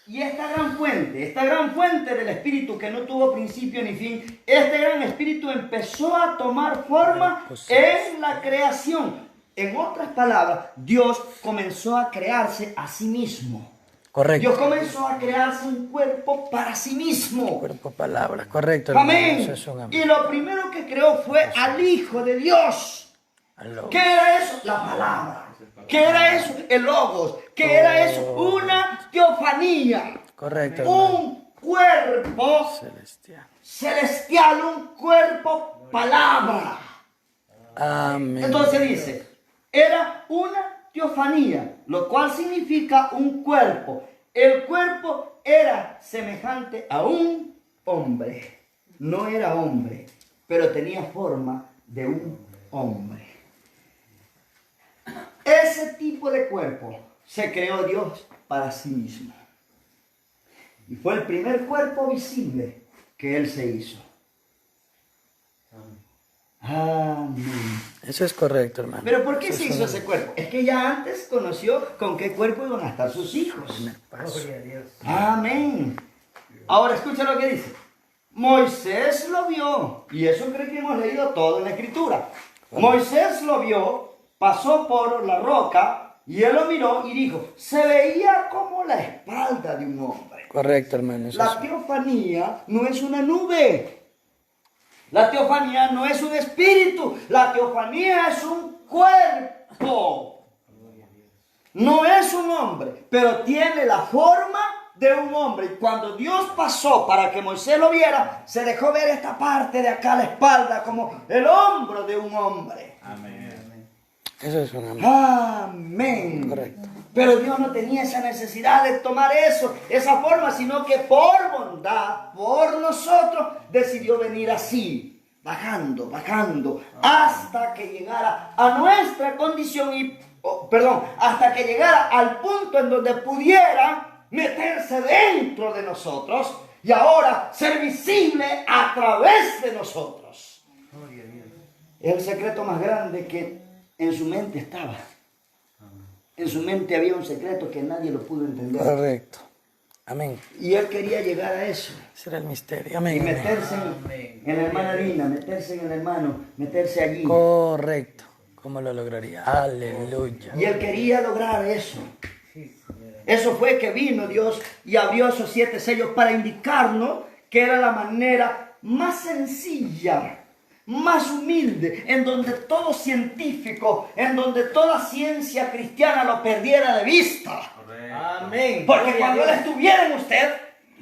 y esta gran fuente del Espíritu que no tuvo principio ni fin, este gran Espíritu empezó a tomar forma en la creación. En otras palabras, Dios comenzó a crearse a sí mismo. Correcto. Dios comenzó a crearse un cuerpo para sí mismo. Cuerpo, palabras. Correcto, hermano. Amén. Eso es un amén. Y lo primero que creó fue al Hijo de Dios. Aló. ¿Qué era eso? La palabra. ¿Qué era eso? El Logos. ¿Qué era eso? Una teofanía. Correcto, hermano. Un cuerpo Celestial. celestial, un cuerpo palabra. Amén. Entonces dice, era una teofanía, lo cual significa un cuerpo. El cuerpo era semejante a un hombre. No era hombre, pero tenía forma de un hombre. Ese tipo de cuerpo se creó Dios para sí mismo. Y fue el primer cuerpo visible que Él se hizo. Amén. Eso es correcto, hermano. Pero ¿por qué Eso se es hizo un ese cuerpo? Es que ya antes conoció con qué cuerpo iban a estar sus hijos. paso. Amén. Ahora escucha lo que dice. Moisés lo vio, y eso creo que hemos leído todo en la Escritura. Moisés lo vio, pasó por la roca, y él lo miró y dijo, se veía como la espalda de un hombre. Correcto, hermano. Eso La es- teofanía no es una nube. La teofanía no es un espíritu. La teofanía es un cuerpo. No es un hombre, pero tiene la forma de un hombre. Y cuando Dios pasó para que Moisés lo viera, se dejó ver esta parte de acá, la espalda, como el hombro de un hombre. Amén. Eso es un amén. Amén. Correcto. Pero Dios no tenía esa necesidad de tomar eso, esa forma, sino que por bondad, por nosotros, decidió venir así, bajando, hasta que llegara a nuestra condición hasta que llegara al punto en donde pudiera meterse dentro de nosotros y ahora ser visible a través de nosotros. Es el secreto más grande que en su mente estaba. En su mente había un secreto que nadie lo pudo entender. Correcto. Amén. Y él quería llegar a eso. Ese era el misterio. Y Amén. amén. meterse en la hermana Lina, meterse en el hermano, meterse allí. Correcto. ¿Cómo lo lograría? Aleluya. Y él quería lograr eso. Eso fue que vino Dios y abrió esos 7 sellos para indicarnos que era la manera más sencilla, más humilde, en donde todo científico, en donde toda ciencia cristiana lo perdiera de vista. Amén. Porque Gloria cuando a Él Dios. estuviera en usted,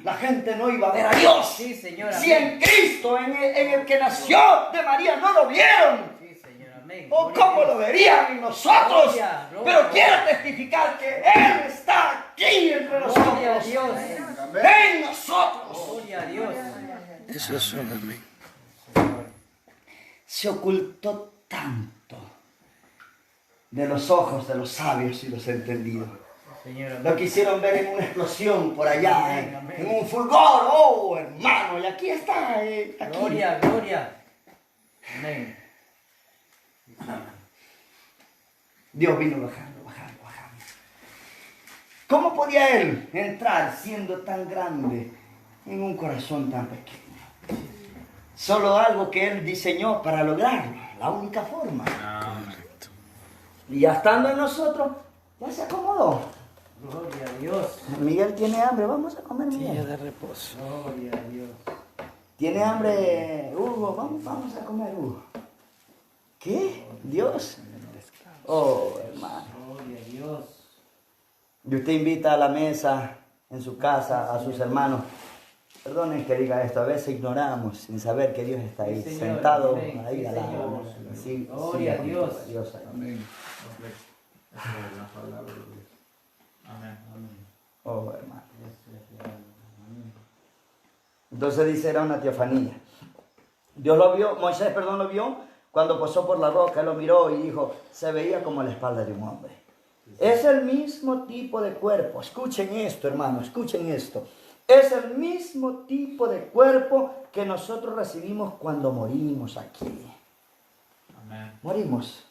la gente no iba a ver a Dios. Sí, Señor. Si en Cristo, en el que nació de María, no lo vieron, Sí, Señor. Amén. ¿o Gloria a cómo Dios. lo verían en nosotros? Gloria, gloria. Pero quiero testificar que Él está aquí entre Gloria a nosotros. Dios. En nosotros. Gloria a Dios. Eso es un amén. Se ocultó tanto de los ojos de los sabios y los entendidos. Señor. Amén. Lo quisieron ver en una explosión por allá, Amén, amén. en un fulgor. Oh, hermano, y aquí está. Aquí. Gloria, gloria. Amén. Dios vino bajando, bajando, bajando. ¿Cómo podía Él entrar siendo tan grande en un corazón tan pequeño? Solo algo que Él diseñó para lograrlo, la única forma. Correcto. Y ya estando en nosotros, ya se acomodó. Gloria a Dios. Miguel tiene hambre, vamos a comer, Día Miguel. de reposo. Gloria a Dios. ¿Tiene hambre, Hugo? Vamos a comer, Hugo. ¿Qué? ¿Dios? Oh, hermano. Gloria a Dios. Y usted invita a la mesa en su casa a sus hermanos. Perdonen que diga esto, a veces ignoramos sin saber que Dios está ahí, Sí, Señor. sentado Amén. ahí Sí, al lado. Señor. Sí, Gloria a sí, Dios. Dios ahí. Amén. Amén. Amén. Oh, hermano. Entonces dice, era una teofanía. Dios lo vio, Moisés, perdón, lo vio cuando pasó por la roca, él lo miró y dijo, se veía como la espalda de un hombre. Es el mismo tipo de cuerpo. Escuchen esto, hermano, escuchen esto. Es el mismo tipo de cuerpo que nosotros recibimos cuando morimos aquí. Amén. Morimos.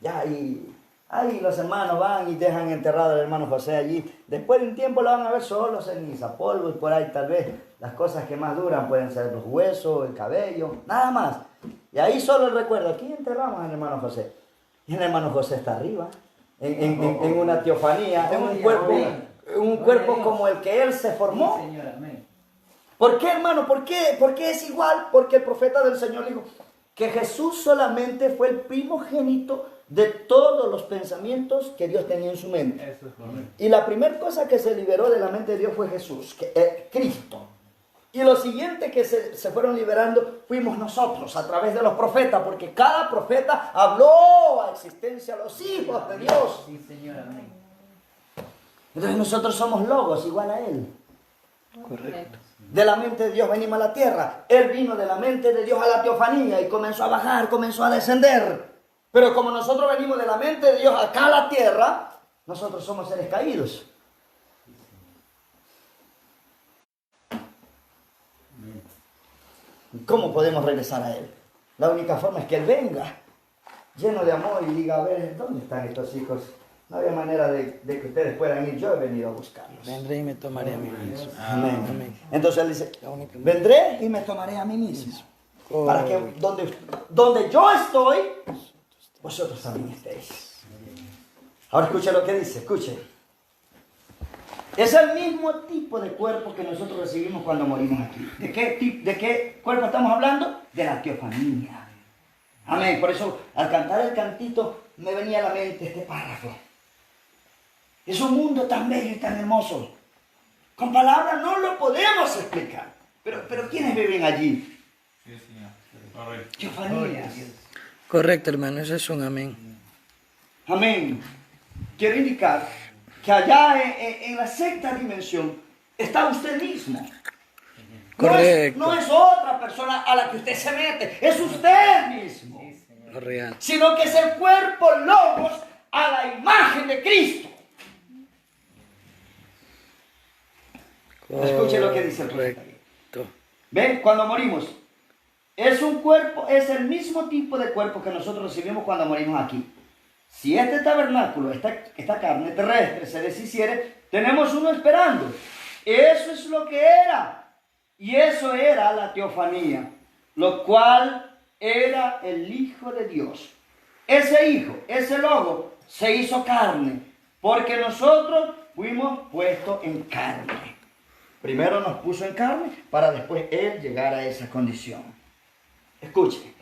Ya, y ahí los hermanos van y dejan enterrado al hermano José allí. Después de un tiempo lo van a ver solo, ceniza, polvo y por ahí tal vez las cosas que más duran pueden ser los huesos, el cabello, nada más. Y ahí solo el recuerdo, aquí enterramos al hermano José. Y el hermano José está arriba, en una teofanía, en un cuerpo como el que él se formó. Sí, Señor. Amén. ¿Por qué, hermano? ¿Por qué? ¿Por qué es igual? Porque el profeta del Señor dijo que Jesús solamente fue el primogénito de todos los pensamientos que Dios tenía en su mente. Eso es correcto. Y la primera cosa que se liberó de la mente de Dios fue Jesús, Cristo. Y lo siguiente que se fueron liberando fuimos nosotros a través de los profetas, porque cada profeta habló a existencia a los hijos de Dios. Sí, Señor. Amén. Entonces nosotros somos logos igual a Él. Correcto. De la mente de Dios venimos a la tierra. Él vino de la mente de Dios a la teofanía y comenzó a bajar, comenzó a descender. Pero como nosotros venimos de la mente de Dios acá a la tierra, nosotros somos seres caídos. ¿Cómo podemos regresar a Él? La única forma es que Él venga, lleno de amor y diga, a ver, ¿dónde están estos hijos? No había manera de que ustedes puedan ir, yo he venido a buscarlos. Vendré y me tomaré a mí mismo. Amén. Amén. Entonces Él dice, La única- vendré y me tomaré a mí mismo. Para que donde yo estoy, vosotros también estéis. Ahora escuche lo que dice, escuche. Es el mismo tipo de cuerpo que nosotros recibimos cuando morimos aquí. ¿De qué cuerpo estamos hablando? De la teofanía. Amén. Por eso, al cantar el cantito, me venía a la mente este párrafo. Es un mundo tan bello y tan hermoso. Con palabras no lo podemos explicar. Pero ¿quiénes viven allí? Sí, Señor. Correcto. Teofanías. Correcto, hermano. Eso es un amén. Amén. Quiero indicar que allá en la sexta dimensión está usted mismo. Correcto. No es otra persona a la que usted se mete, es usted mismo. Lo real. Sino que es el cuerpo logos a la imagen de Cristo. Escuche lo que dice el profeta. Correcto. ¿Ven? Cuando morimos, es un cuerpo, es el mismo tipo de cuerpo que nosotros recibimos cuando morimos aquí. si este tabernáculo, esta carne terrestre se deshiciere, tenemos uno esperando. Eso es lo que era. Y eso era la teofanía, lo cual era el Hijo de Dios. Ese Hijo, ese Logo, se hizo carne, porque nosotros fuimos puestos en carne. Primero nos puso en carne para después Él llegar a esa condición. Escuchen,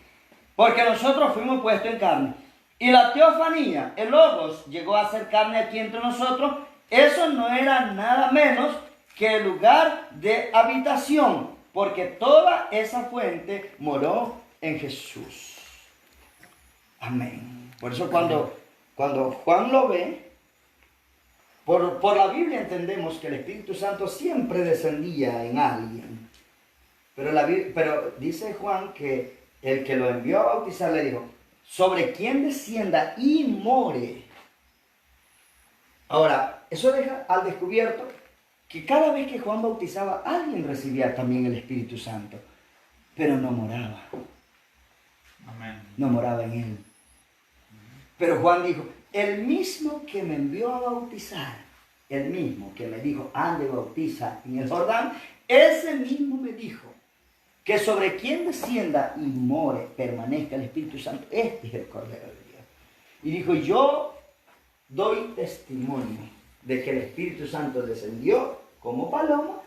porque nosotros fuimos puestos en carne. Y la teofanía, el Logos, llegó a ser carne aquí entre nosotros. Eso no era nada menos que el lugar de habitación, porque toda esa fuente moró en Jesús. Amén. Por eso cuando Juan lo ve, por la Biblia entendemos que el Espíritu Santo siempre descendía en alguien. Pero dice Juan que el que lo envió a bautizar le dijo, sobre quien descienda y more. Ahora, eso deja al descubierto que cada vez que Juan bautizaba, alguien recibía también el Espíritu Santo, pero no moraba. Amén. No moraba en él. Pero Juan dijo, el mismo que me envió a bautizar, el mismo que me dijo, ande y bautiza en el Jordán, ese mismo me dijo que sobre quien descienda y more, permanezca el Espíritu Santo, este es el Cordero de Dios. Y dijo, yo doy testimonio de que el Espíritu Santo descendió como paloma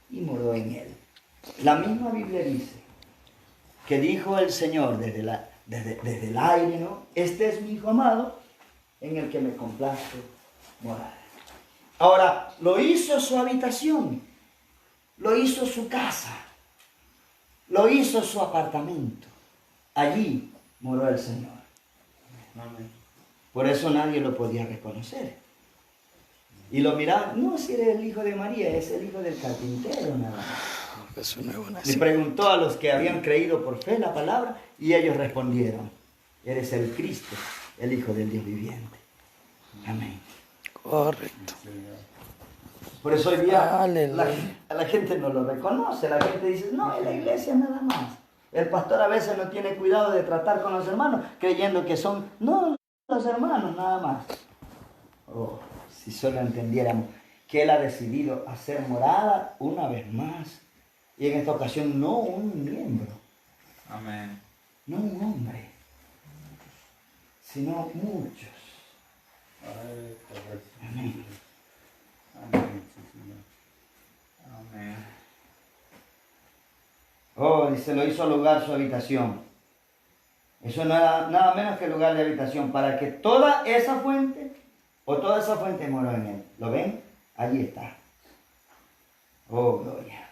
y moró en él. La misma Biblia dice que dijo el Señor desde el aire, ¿no? Este es mi Hijo amado, en el que me complace morar. Ahora, lo hizo su habitación, lo hizo su casa, lo hizo su apartamento. Allí moró el Señor. Amén. Por eso nadie lo podía reconocer. Y lo miraban, no, si eres el hijo de María, es el hijo del carpintero nada más. Es un nuevo Le nacimiento. preguntó a los que habían creído por fe la palabra y ellos respondieron, eres el Cristo, el Hijo del Dios viviente. Amén. Correcto. Por eso hoy día Aleluya. la gente no lo reconoce, la gente dice, no, es la iglesia nada más. El pastor a veces no tiene cuidado de tratar con los hermanos, creyendo que son, no, los hermanos nada más. Oh, si solo entendiéramos que Él ha decidido hacer morada una vez más. Y en esta ocasión no un miembro, Amén. no un hombre, sino muchos. Ay, correcto. Amén. Amén, sí, Señor. Amén. Oh, dice, lo hizo lugar su habitación. Eso no era nada menos que lugar de habitación, para que toda esa fuente moró en él. ¿Lo ven? Allí está. Oh, gloria.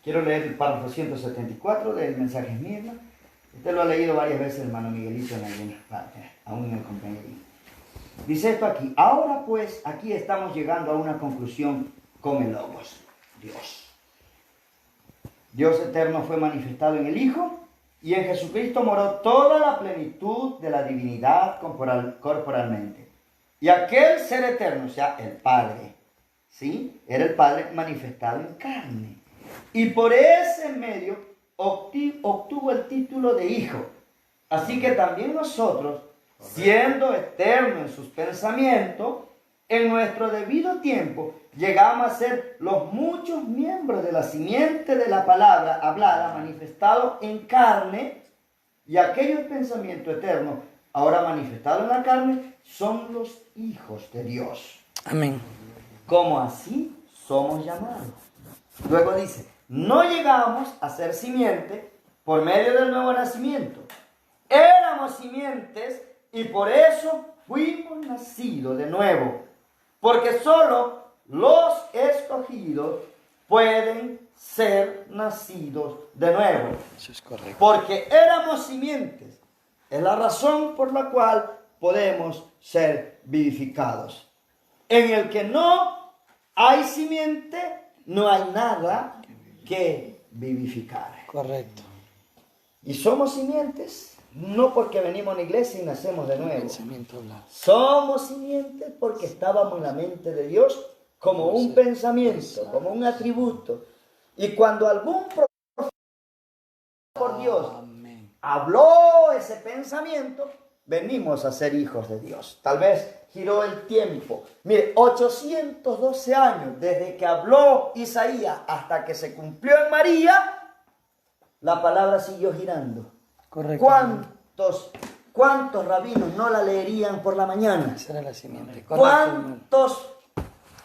Quiero leer el párrafo 174 del mensaje Esmirna. Usted lo ha leído varias veces, hermano Miguelito, en algunas partes, aún en el compañerismo. Dice esto aquí, ahora pues, aquí estamos llegando a una conclusión con el Logos, Dios. Dios eterno fue manifestado en el Hijo, y en Jesucristo moró toda la plenitud de la divinidad corporalmente. Y aquel ser eterno, o sea, el Padre, ¿sí? Era el Padre manifestado en carne. Y por ese medio obtuvo el título de Hijo. Así que también nosotros, siendo eternos en sus pensamientos, en nuestro debido tiempo, llegamos a ser los muchos miembros de la simiente de la palabra hablada, manifestado en carne, y aquellos pensamientos eternos, ahora manifestados en la carne, son los hijos de Dios. Amén. Como así somos llamados. Luego dice, no llegamos a ser simiente por medio del nuevo nacimiento. Éramos simientes y por eso fuimos nacidos de nuevo. Porque solo los escogidos pueden ser nacidos de nuevo. Eso es correcto. Porque éramos simientes. Es la razón por la cual podemos ser vivificados. En el que no hay simiente, no hay nada que vivificar. Correcto. Y somos simientes, no porque venimos a la iglesia y nacemos de nuevo. Pensamiento hablado. Somos simientes porque estábamos en la mente de Dios como un pensamiento, como un atributo. Y cuando algún profeta por Dios Amén. habló ese pensamiento, venimos a ser hijos de Dios. Tal vez giró el tiempo. Mire, 812 años desde que habló Isaías hasta que se cumplió en María, la palabra siguió girando. Correcto. ¿Cuántos rabinos no la leerían por la mañana? Esa era la simiente. Correcto, hermano. ¿Cuántos,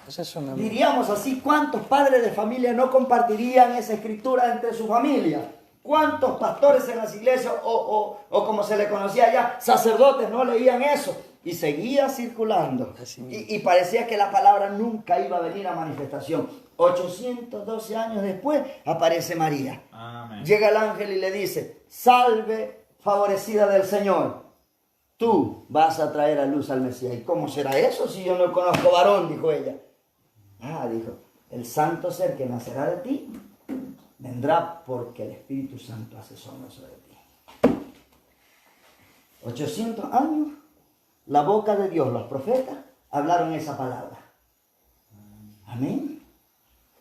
Esa es una... diríamos así, cuántos padres de familia no compartirían esa escritura entre su familia? ¿Cuántos pastores en las iglesias o como se le conocía allá, sacerdotes no leían eso? Y seguía circulando. Y parecía que la palabra nunca iba a venir a manifestación. 812 años después aparece María. Amén. Llega el ángel y le dice, salve favorecida del Señor. Tú vas a traer a luz al Mesías. ¿Y cómo será eso si yo no conozco varón? Dijo ella. Dijo, el santo ser que nacerá de ti vendrá porque el Espíritu Santo hace sombra sobre ti. 800 años, la boca de Dios, los profetas, hablaron esa palabra. Amén.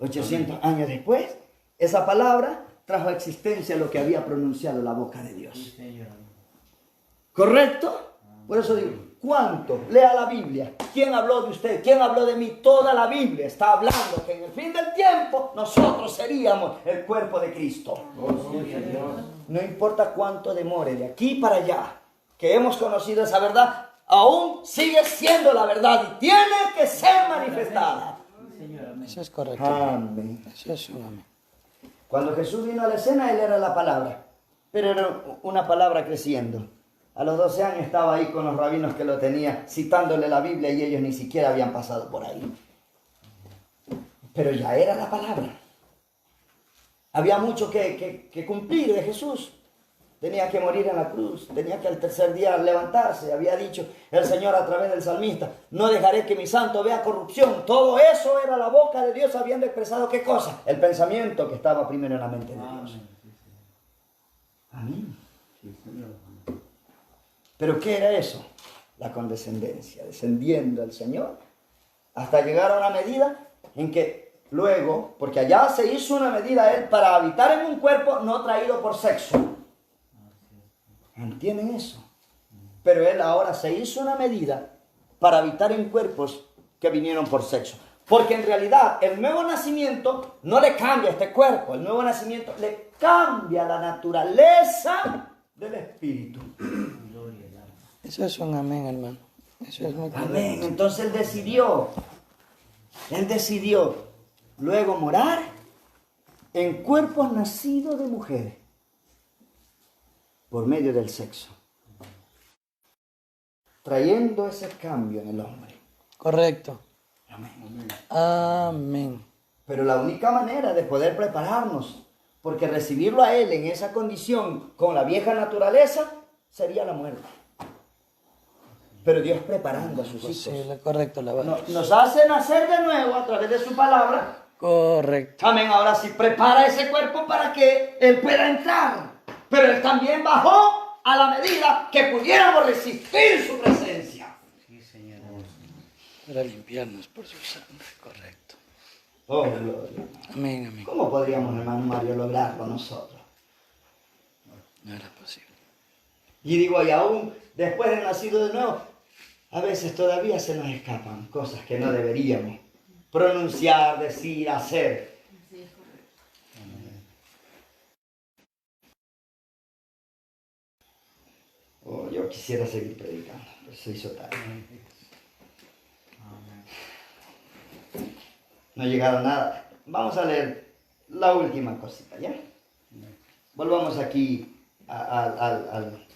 800 años después, esa palabra trajo a existencia lo que había pronunciado la boca de Dios. ¿Correcto? Por eso digo, ¿cuánto? Lea la Biblia. ¿Quién habló de usted? ¿Quién habló de mí? Toda la Biblia está hablando que en el fin del tiempo nosotros seríamos el cuerpo de Cristo. No importa cuánto demore de aquí para allá, que hemos conocido esa verdad, aún sigue siendo la verdad y tiene que ser manifestada. Eso es correcto. Amén. Eso es un amén. Cuando Jesús vino a la escena, Él era la palabra, pero era una palabra creciendo. A los 12 años estaba ahí con los rabinos que lo tenían, citándole la Biblia y ellos ni siquiera habían pasado por ahí. Pero ya era la palabra. Había mucho que cumplir de Jesús. Tenía que morir en la cruz, tenía que al tercer día levantarse. Había dicho el Señor a través del salmista, no dejaré que mi santo vea corrupción. Todo eso era la boca de Dios habiendo expresado ¿qué cosa? El pensamiento que estaba primero en la mente de Dios. Amén. ¿Pero qué era eso? La condescendencia, descendiendo el Señor, hasta llegar a una medida en que luego, porque allá se hizo una medida Él para habitar en un cuerpo no traído por sexo. ¿Entienden eso? Pero Él ahora se hizo una medida para habitar en cuerpos que vinieron por sexo. Porque en realidad el nuevo nacimiento no le cambia este cuerpo, el nuevo nacimiento le cambia la naturaleza del espíritu. Eso es un amén, hermano. Eso es muy correcto. Amén. Entonces Él decidió luego morar en cuerpos nacidos de mujeres por medio del sexo, trayendo ese cambio en el hombre. Correcto. Amén. Amén. Pero la única manera de poder prepararnos, porque recibirlo a Él en esa condición con la vieja naturaleza, sería la muerte. Pero Dios preparando a sus hijos. Posible, correcto, la verdad. Nos hace nacer de nuevo a través de su palabra. Correcto. Amén. Ahora sí prepara ese cuerpo para que Él pueda entrar. Pero Él también bajó a la medida que pudiéramos resistir su presencia. Para limpiarnos por su sangre, correcto. Oh, gloria. Amén, amén. ¿Cómo podríamos, hermano Mario, lograrlo nosotros? No era posible. Y digo, y aún después de nacido de nuevo, a veces todavía se nos escapan cosas que no deberíamos pronunciar, decir, hacer. Sí, es correcto. Oh, yo quisiera seguir predicando, pero se hizo tarde. No ha llegado nada. Vamos a leer la última cosita, ¿ya? Volvamos aquí al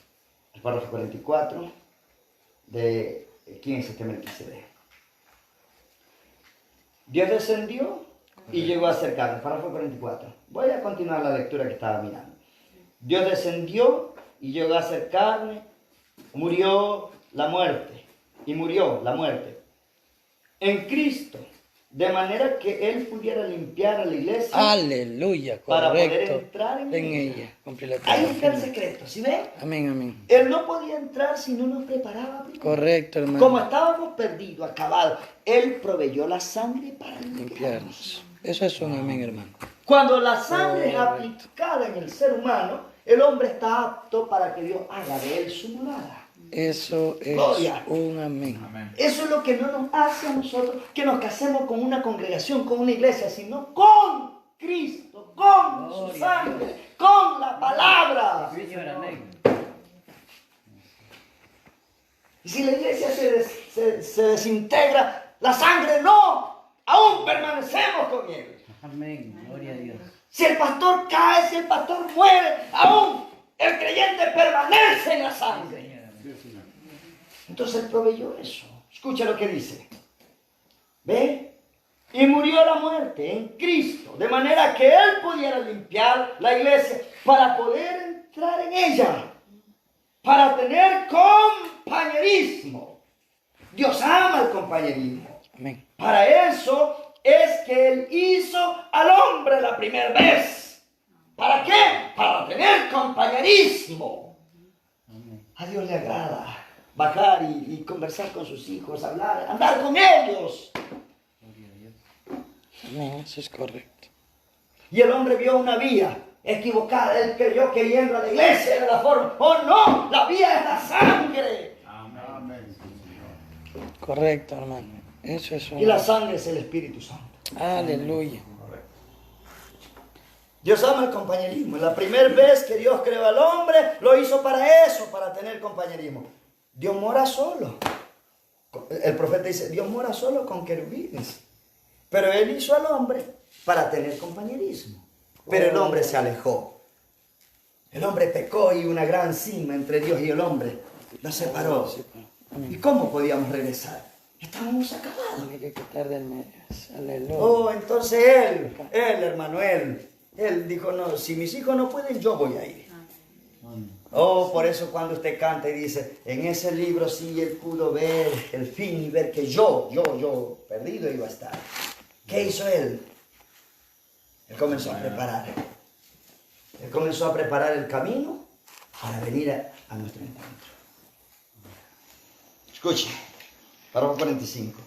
párrafo 44 de quién es este Melquisedec. Dios descendió y llegó a acercarnos. Párrafo 44. Voy a continuar la lectura que estaba mirando. Dios descendió y llegó a acercarme. Murió la muerte. Y murió la muerte en Cristo. De manera que Él pudiera limpiar a la iglesia. Aleluya, Para poder correcto. entrar en ella. Cumplir la Ahí está el tarea. secreto, ¿sí ven? Amén, amén. Él no podía entrar si no nos preparaba primero. Correcto, hermano. Como estábamos perdidos, acabados, Él proveyó la sangre para limpiarnos. Limpiarnos. Eso es un amén, hermano. Cuando la sangre es Correcto. aplicada en el ser humano, el hombre está apto para que Dios haga de él su morada. Eso es Gloria. un amén. Amén. Eso es lo que no nos hace a nosotros que nos casemos con una congregación, con una iglesia, sino con Cristo, con su sangre, con la palabra. Señor, amén. Y si la iglesia se desintegra, la sangre no, aún permanecemos con él. Amén. Gloria a Dios. Si el pastor cae, si el pastor muere, aún el creyente permanece en la sangre. Entonces él proveyó eso. Escucha lo que dice. ¿Ve? Y murió la muerte en Cristo, de manera que él pudiera limpiar la iglesia para poder entrar en ella, para tener compañerismo. Dios ama el compañerismo. Amén. Para eso es que él hizo al hombre la primera vez. ¿Para qué? Para tener compañerismo. A Dios le agrada bajar y conversar con sus hijos, hablar, andar con ellos. Amén, eso es correcto. Y el hombre vio una vía equivocada. Él creyó que yendo a la iglesia era la forma. ¡Oh no! La vía es la sangre. Amén. Correcto, hermano. Eso es un Y la sangre es el Espíritu Santo. Aleluya. Dios ama el compañerismo. La primera vez que Dios creó al hombre, lo hizo para eso, para tener compañerismo. Dios mora solo. El profeta dice, Dios mora solo con querubines. Pero Él hizo al hombre para tener compañerismo. Pero el hombre se alejó. El hombre pecó y una gran cima entre Dios y el hombre nos separó. ¿Y cómo podíamos regresar? Estábamos acabados. Tiene que quitar del medio. Aleluya. Oh, entonces él, hermano, él dijo, no, si mis hijos no pueden, yo voy a ir. Oh, por eso cuando usted canta y dice, en ese libro sí él pudo ver el fin y ver que yo, perdido iba a estar. ¿Qué hizo él? Él comenzó a preparar. Él comenzó a preparar el camino para venir a nuestro encuentro. Escuche, párrafo 45.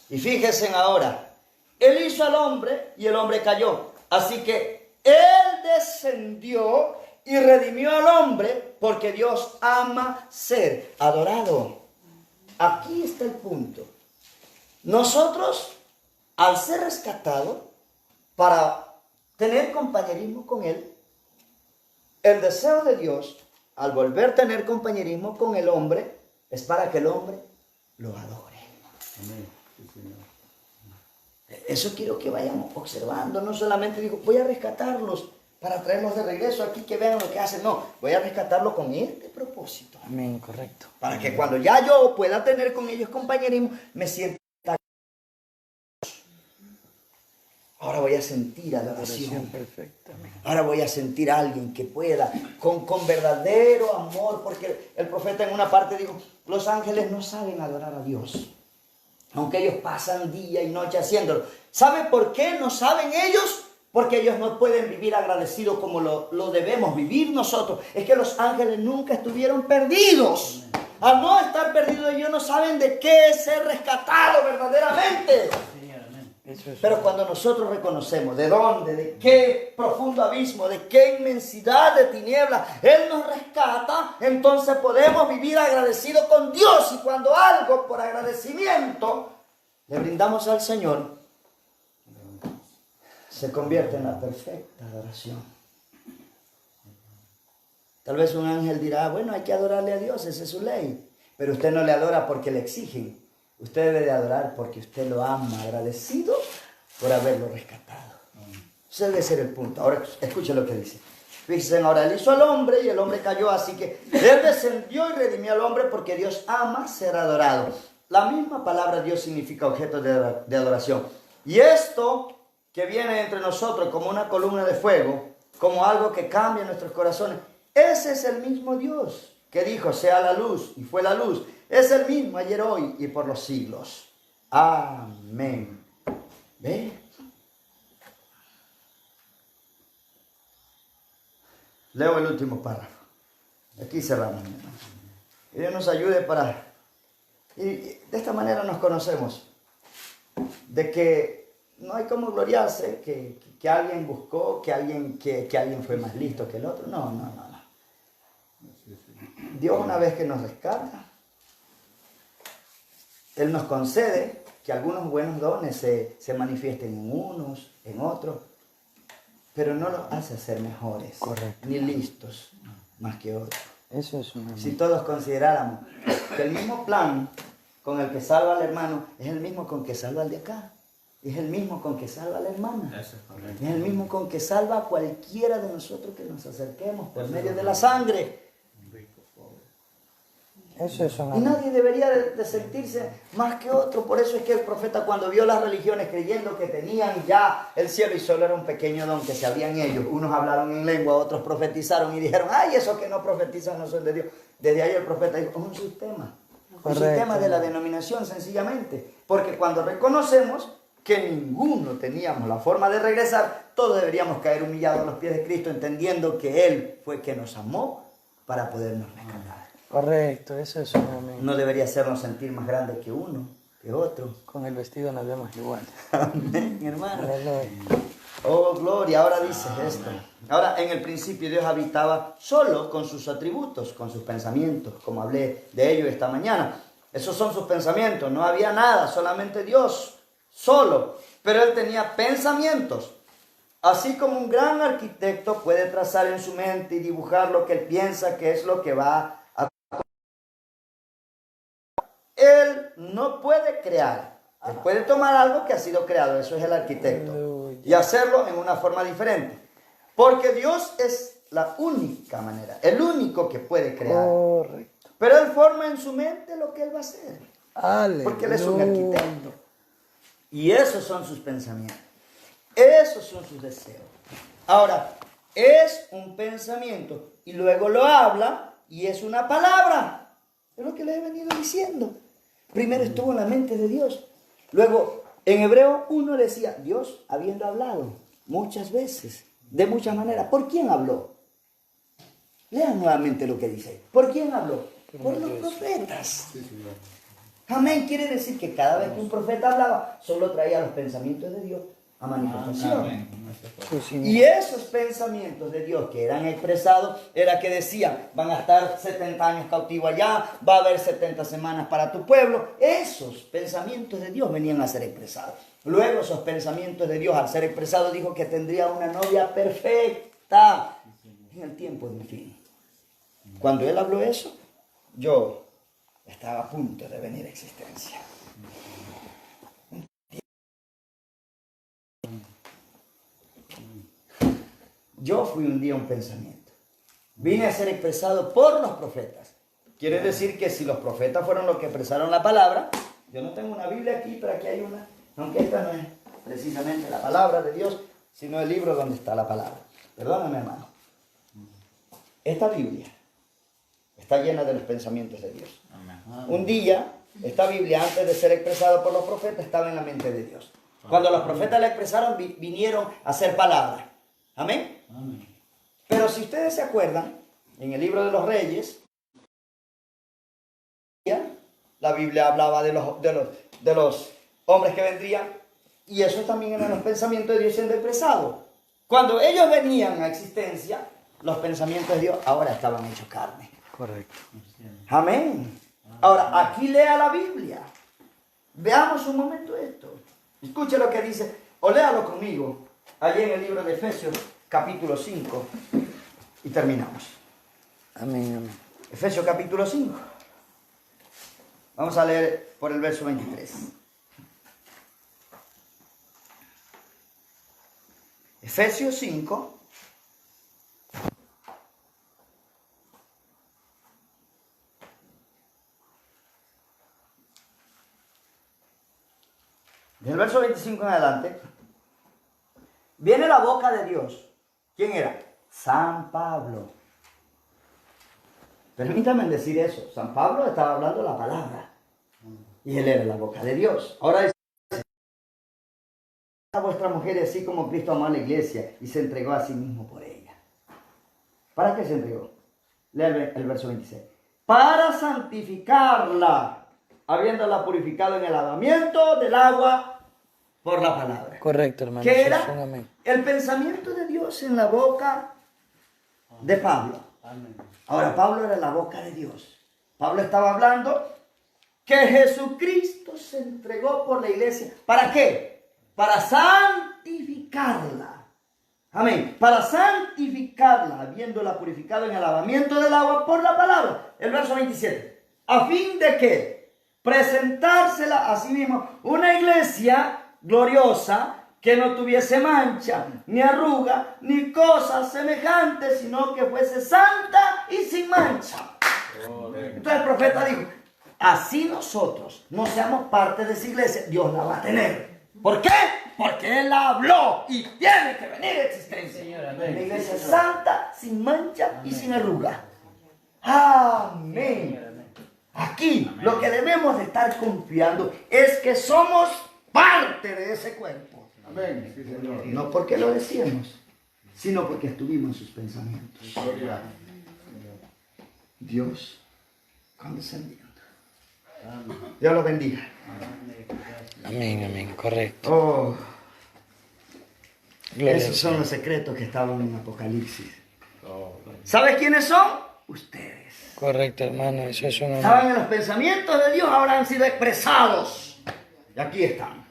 Y fíjense ahora, él hizo al hombre y el hombre cayó. Así que él descendió y redimió al hombre porque Dios ama ser adorado. Aquí está el punto. Nosotros, al ser rescatados, para tener compañerismo con Él, el deseo de Dios, al volver a tener compañerismo con el hombre, es para que el hombre lo adore. Amén. Sí, Señor. Eso quiero que vayamos observando. No solamente digo, voy a rescatarlos para traerlos de regreso aquí, que vean lo que hacen. No, voy a rescatarlos con este propósito. Amén, correcto. Para que cuando ya yo pueda tener con ellos compañerismo, me sienta. Ahora voy a sentir adoración. Perfecta. Amén. Ahora voy a sentir a alguien que pueda, con verdadero amor, porque el profeta en una parte dijo, los ángeles no saben adorar a Dios, aunque ellos pasan día y noche haciéndolo. ¿Sabe por qué no saben ellos? Porque ellos no pueden vivir agradecidos como lo debemos vivir nosotros. Es que los ángeles nunca estuvieron perdidos. Al no estar perdidos, ellos no saben de qué es ser rescatado verdaderamente. Eso es. Pero cuando nosotros reconocemos de dónde, de qué profundo abismo, de qué inmensidad de tinieblas Él nos rescata, entonces podemos vivir agradecidos con Dios. Y cuando algo por agradecimiento le brindamos al Señor, se convierte en la perfecta adoración. Tal vez un ángel dirá, bueno, hay que adorarle a Dios, esa es su ley. Pero usted no le adora porque le exigen. Usted debe de adorar porque usted lo ama, agradecido por haberlo rescatado. Ese debe ser el punto. Ahora escuchen lo que dice. Fíjense, ahora Él hizo al hombre y el hombre cayó, así que Él descendió y redimió al hombre porque Dios ama ser adorado. La misma palabra Dios significa objeto de adoración. Y esto que viene entre nosotros como una columna de fuego, como algo que cambia nuestros corazones, ese es el mismo Dios que dijo, sea la luz, y fue la luz. Es el mismo ayer, hoy y por los siglos. Amén. ¿Ve? Leo el último párrafo. Aquí cerramos, mi hermano. Que Dios nos ayude para... Y de esta manera nos conocemos. De que no hay como gloriarse, que alguien buscó, que alguien fue más listo que el otro. No. Dios, una vez que nos rescata, Él nos concede que algunos buenos dones se manifiesten en unos, en otros, pero no los hace ser mejores, Correcto. ni listos más que otros. Eso es una... Si todos consideráramos que el mismo plan con el que salva al hermano es el mismo con que salva al de acá, es el mismo con que salva a la hermana, Eso es correcto. es el mismo con que salva a cualquiera de nosotros que nos acerquemos por medio de la sangre. Eso es una... Y nadie debería de sentirse más que otro. Por eso es que el profeta, cuando vio las religiones creyendo que tenían ya el cielo y solo era un pequeño don que se habían ellos, unos hablaron en lengua, otros profetizaron y dijeron, ay, esos que no profetizan no son de Dios. Desde ahí el profeta dijo, es un sistema. Un Correcto. sistema de la denominación, sencillamente. Porque cuando reconocemos que ninguno teníamos la forma de regresar, todos deberíamos caer humillados a los pies de Cristo, entendiendo que Él fue quien nos amó para podernos rescatar. Correcto, eso es un amén. No debería hacernos sentir más grandes que uno, que otro. Con el vestido nos vemos igual. Amén, hermano. Aleluya. Oh, gloria. Ahora dice esto. Ahora, en el principio Dios habitaba solo con sus atributos, con sus pensamientos, como hablé de ello esta mañana. Esos son sus pensamientos. No había nada, solamente Dios, solo. Pero Él tenía pensamientos. Así como un gran arquitecto puede trazar en su mente y dibujar lo que él piensa que es lo que va a... Él no puede crear. Él puede tomar algo que ha sido creado, eso es el arquitecto, Aleluya. y hacerlo en una forma diferente. Porque Dios es la única manera, el único que puede crear. Correcto. Pero Él forma en su mente lo que Él va a hacer. Aleluya. Porque Él es un arquitecto. Y esos son sus pensamientos. Esos son sus deseos. Ahora, es un pensamiento y luego lo habla y es una palabra. Es lo que les he venido diciendo. Primero estuvo en la mente de Dios. Luego, en Hebreo 1 decía, Dios habiendo hablado muchas veces, de muchas maneras. ¿Por quién habló? Lean nuevamente lo que dice. ¿Por quién habló? Por los profetas. Amén. Quiere decir que cada vez que un profeta hablaba, solo traía los pensamientos de Dios a manifestación. Amén. Eso es correcto. Sí, Y esos pensamientos de Dios que eran expresados, era que decían, van a estar 70 años cautivos allá, va a haber 70 semanas para tu pueblo. Esos pensamientos de Dios venían a ser expresados. Luego esos pensamientos de Dios, al ser expresados, dijo que tendría una novia perfecta en el tiempo del fin. Cuando Él habló eso, yo estaba a punto de venir a existencia. Yo fui un día un pensamiento. Vine a ser expresado por los profetas. Quiere decir que si los profetas fueron los que expresaron la palabra, yo no tengo una Biblia aquí, pero aquí hay una, aunque esta no es precisamente la palabra de Dios, sino el libro donde está la palabra. Perdóname, hermano. Esta Biblia está llena de los pensamientos de Dios. Amén. Un día, esta Biblia, antes de ser expresada por los profetas, estaba en la mente de Dios. Cuando los profetas la expresaron, vinieron a ser palabras. Amén. Pero si ustedes se acuerdan, en el libro de los Reyes, la Biblia hablaba de los hombres que vendrían, y eso también eran los pensamientos de Dios siendo expresados. Cuando ellos venían a existencia, los pensamientos de Dios ahora estaban hechos carne. correcto. Amén. Ahora, aquí lea la Biblia. Veamos un momento esto. Escuche lo que dice, o léalo conmigo, allí en el libro de Efesios, capítulo 5, y terminamos. Amén, amén. Efesios capítulo 5. Vamos a leer por el verso 23. Efesios 5. Del verso 25 en adelante, viene la boca de Dios. ¿Quién era? San Pablo. Permítanme decir eso. San Pablo estaba hablando la palabra. Y él era la boca de Dios. Ahora dice, a vuestra mujer así como Cristo amó a la iglesia y se entregó a sí mismo por ella. ¿Para qué se entregó? Lea el verso 26. Para santificarla, habiéndola purificado en el lavamiento del agua por la palabra. Correcto, hermano. ¿Qué Eso es un era? amén. El pensamiento de Dios en la boca de Pablo. Amén. Ahora, Pablo era la boca de Dios. Pablo estaba hablando que Jesucristo se entregó por la iglesia. ¿Para qué? Para santificarla. Amén. Para santificarla, habiéndola purificado en el lavamiento del agua por la palabra. El verso 27. A fin de que presentársela a sí mismo una iglesia gloriosa, que no tuviese mancha, ni arruga, ni cosas semejantes, sino que fuese santa y sin mancha. Entonces el profeta dijo, así nosotros no seamos parte de esa iglesia, Dios la va a tener. ¿Por qué? Porque Él la habló y tiene que venir a existencia. Señor, amén. La iglesia es santa, sin mancha y sin arruga. Amén. Aquí lo que debemos de estar confiando es que somos parte de ese cuerpo. Amén. Sí, Señor. No porque lo decíamos, sino porque estuvimos en sus pensamientos. Gloria. Dios condescendiendo. Dios los bendiga. Amén, amén, correcto. Oh, Gloria al esos son Señor. los secretos que estaban en Apocalipsis. ¿Sabes quiénes son? Ustedes. Correcto, hermano, eso es una... Estaban en los pensamientos de Dios, ahora han sido expresados. Y aquí están.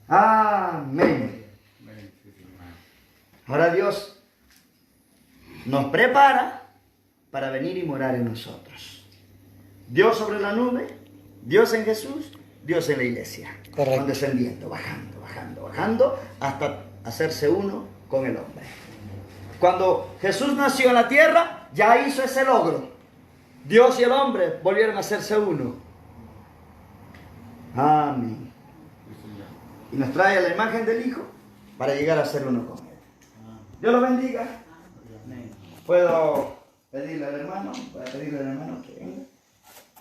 Amén. Ahora Dios nos prepara para venir y morar en nosotros. Dios sobre la nube, Dios en Jesús, Dios en la iglesia. Correcto. Descendiendo, bajando, bajando, bajando, hasta hacerse uno con el hombre. Cuando Jesús nació en la tierra, ya hizo ese logro. Dios y el hombre volvieron a hacerse uno. Amén. Y nos trae la imagen del Hijo para llegar a ser uno con Él. Dios lo bendiga. Puedo pedirle al hermano, que venga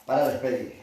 para despedir.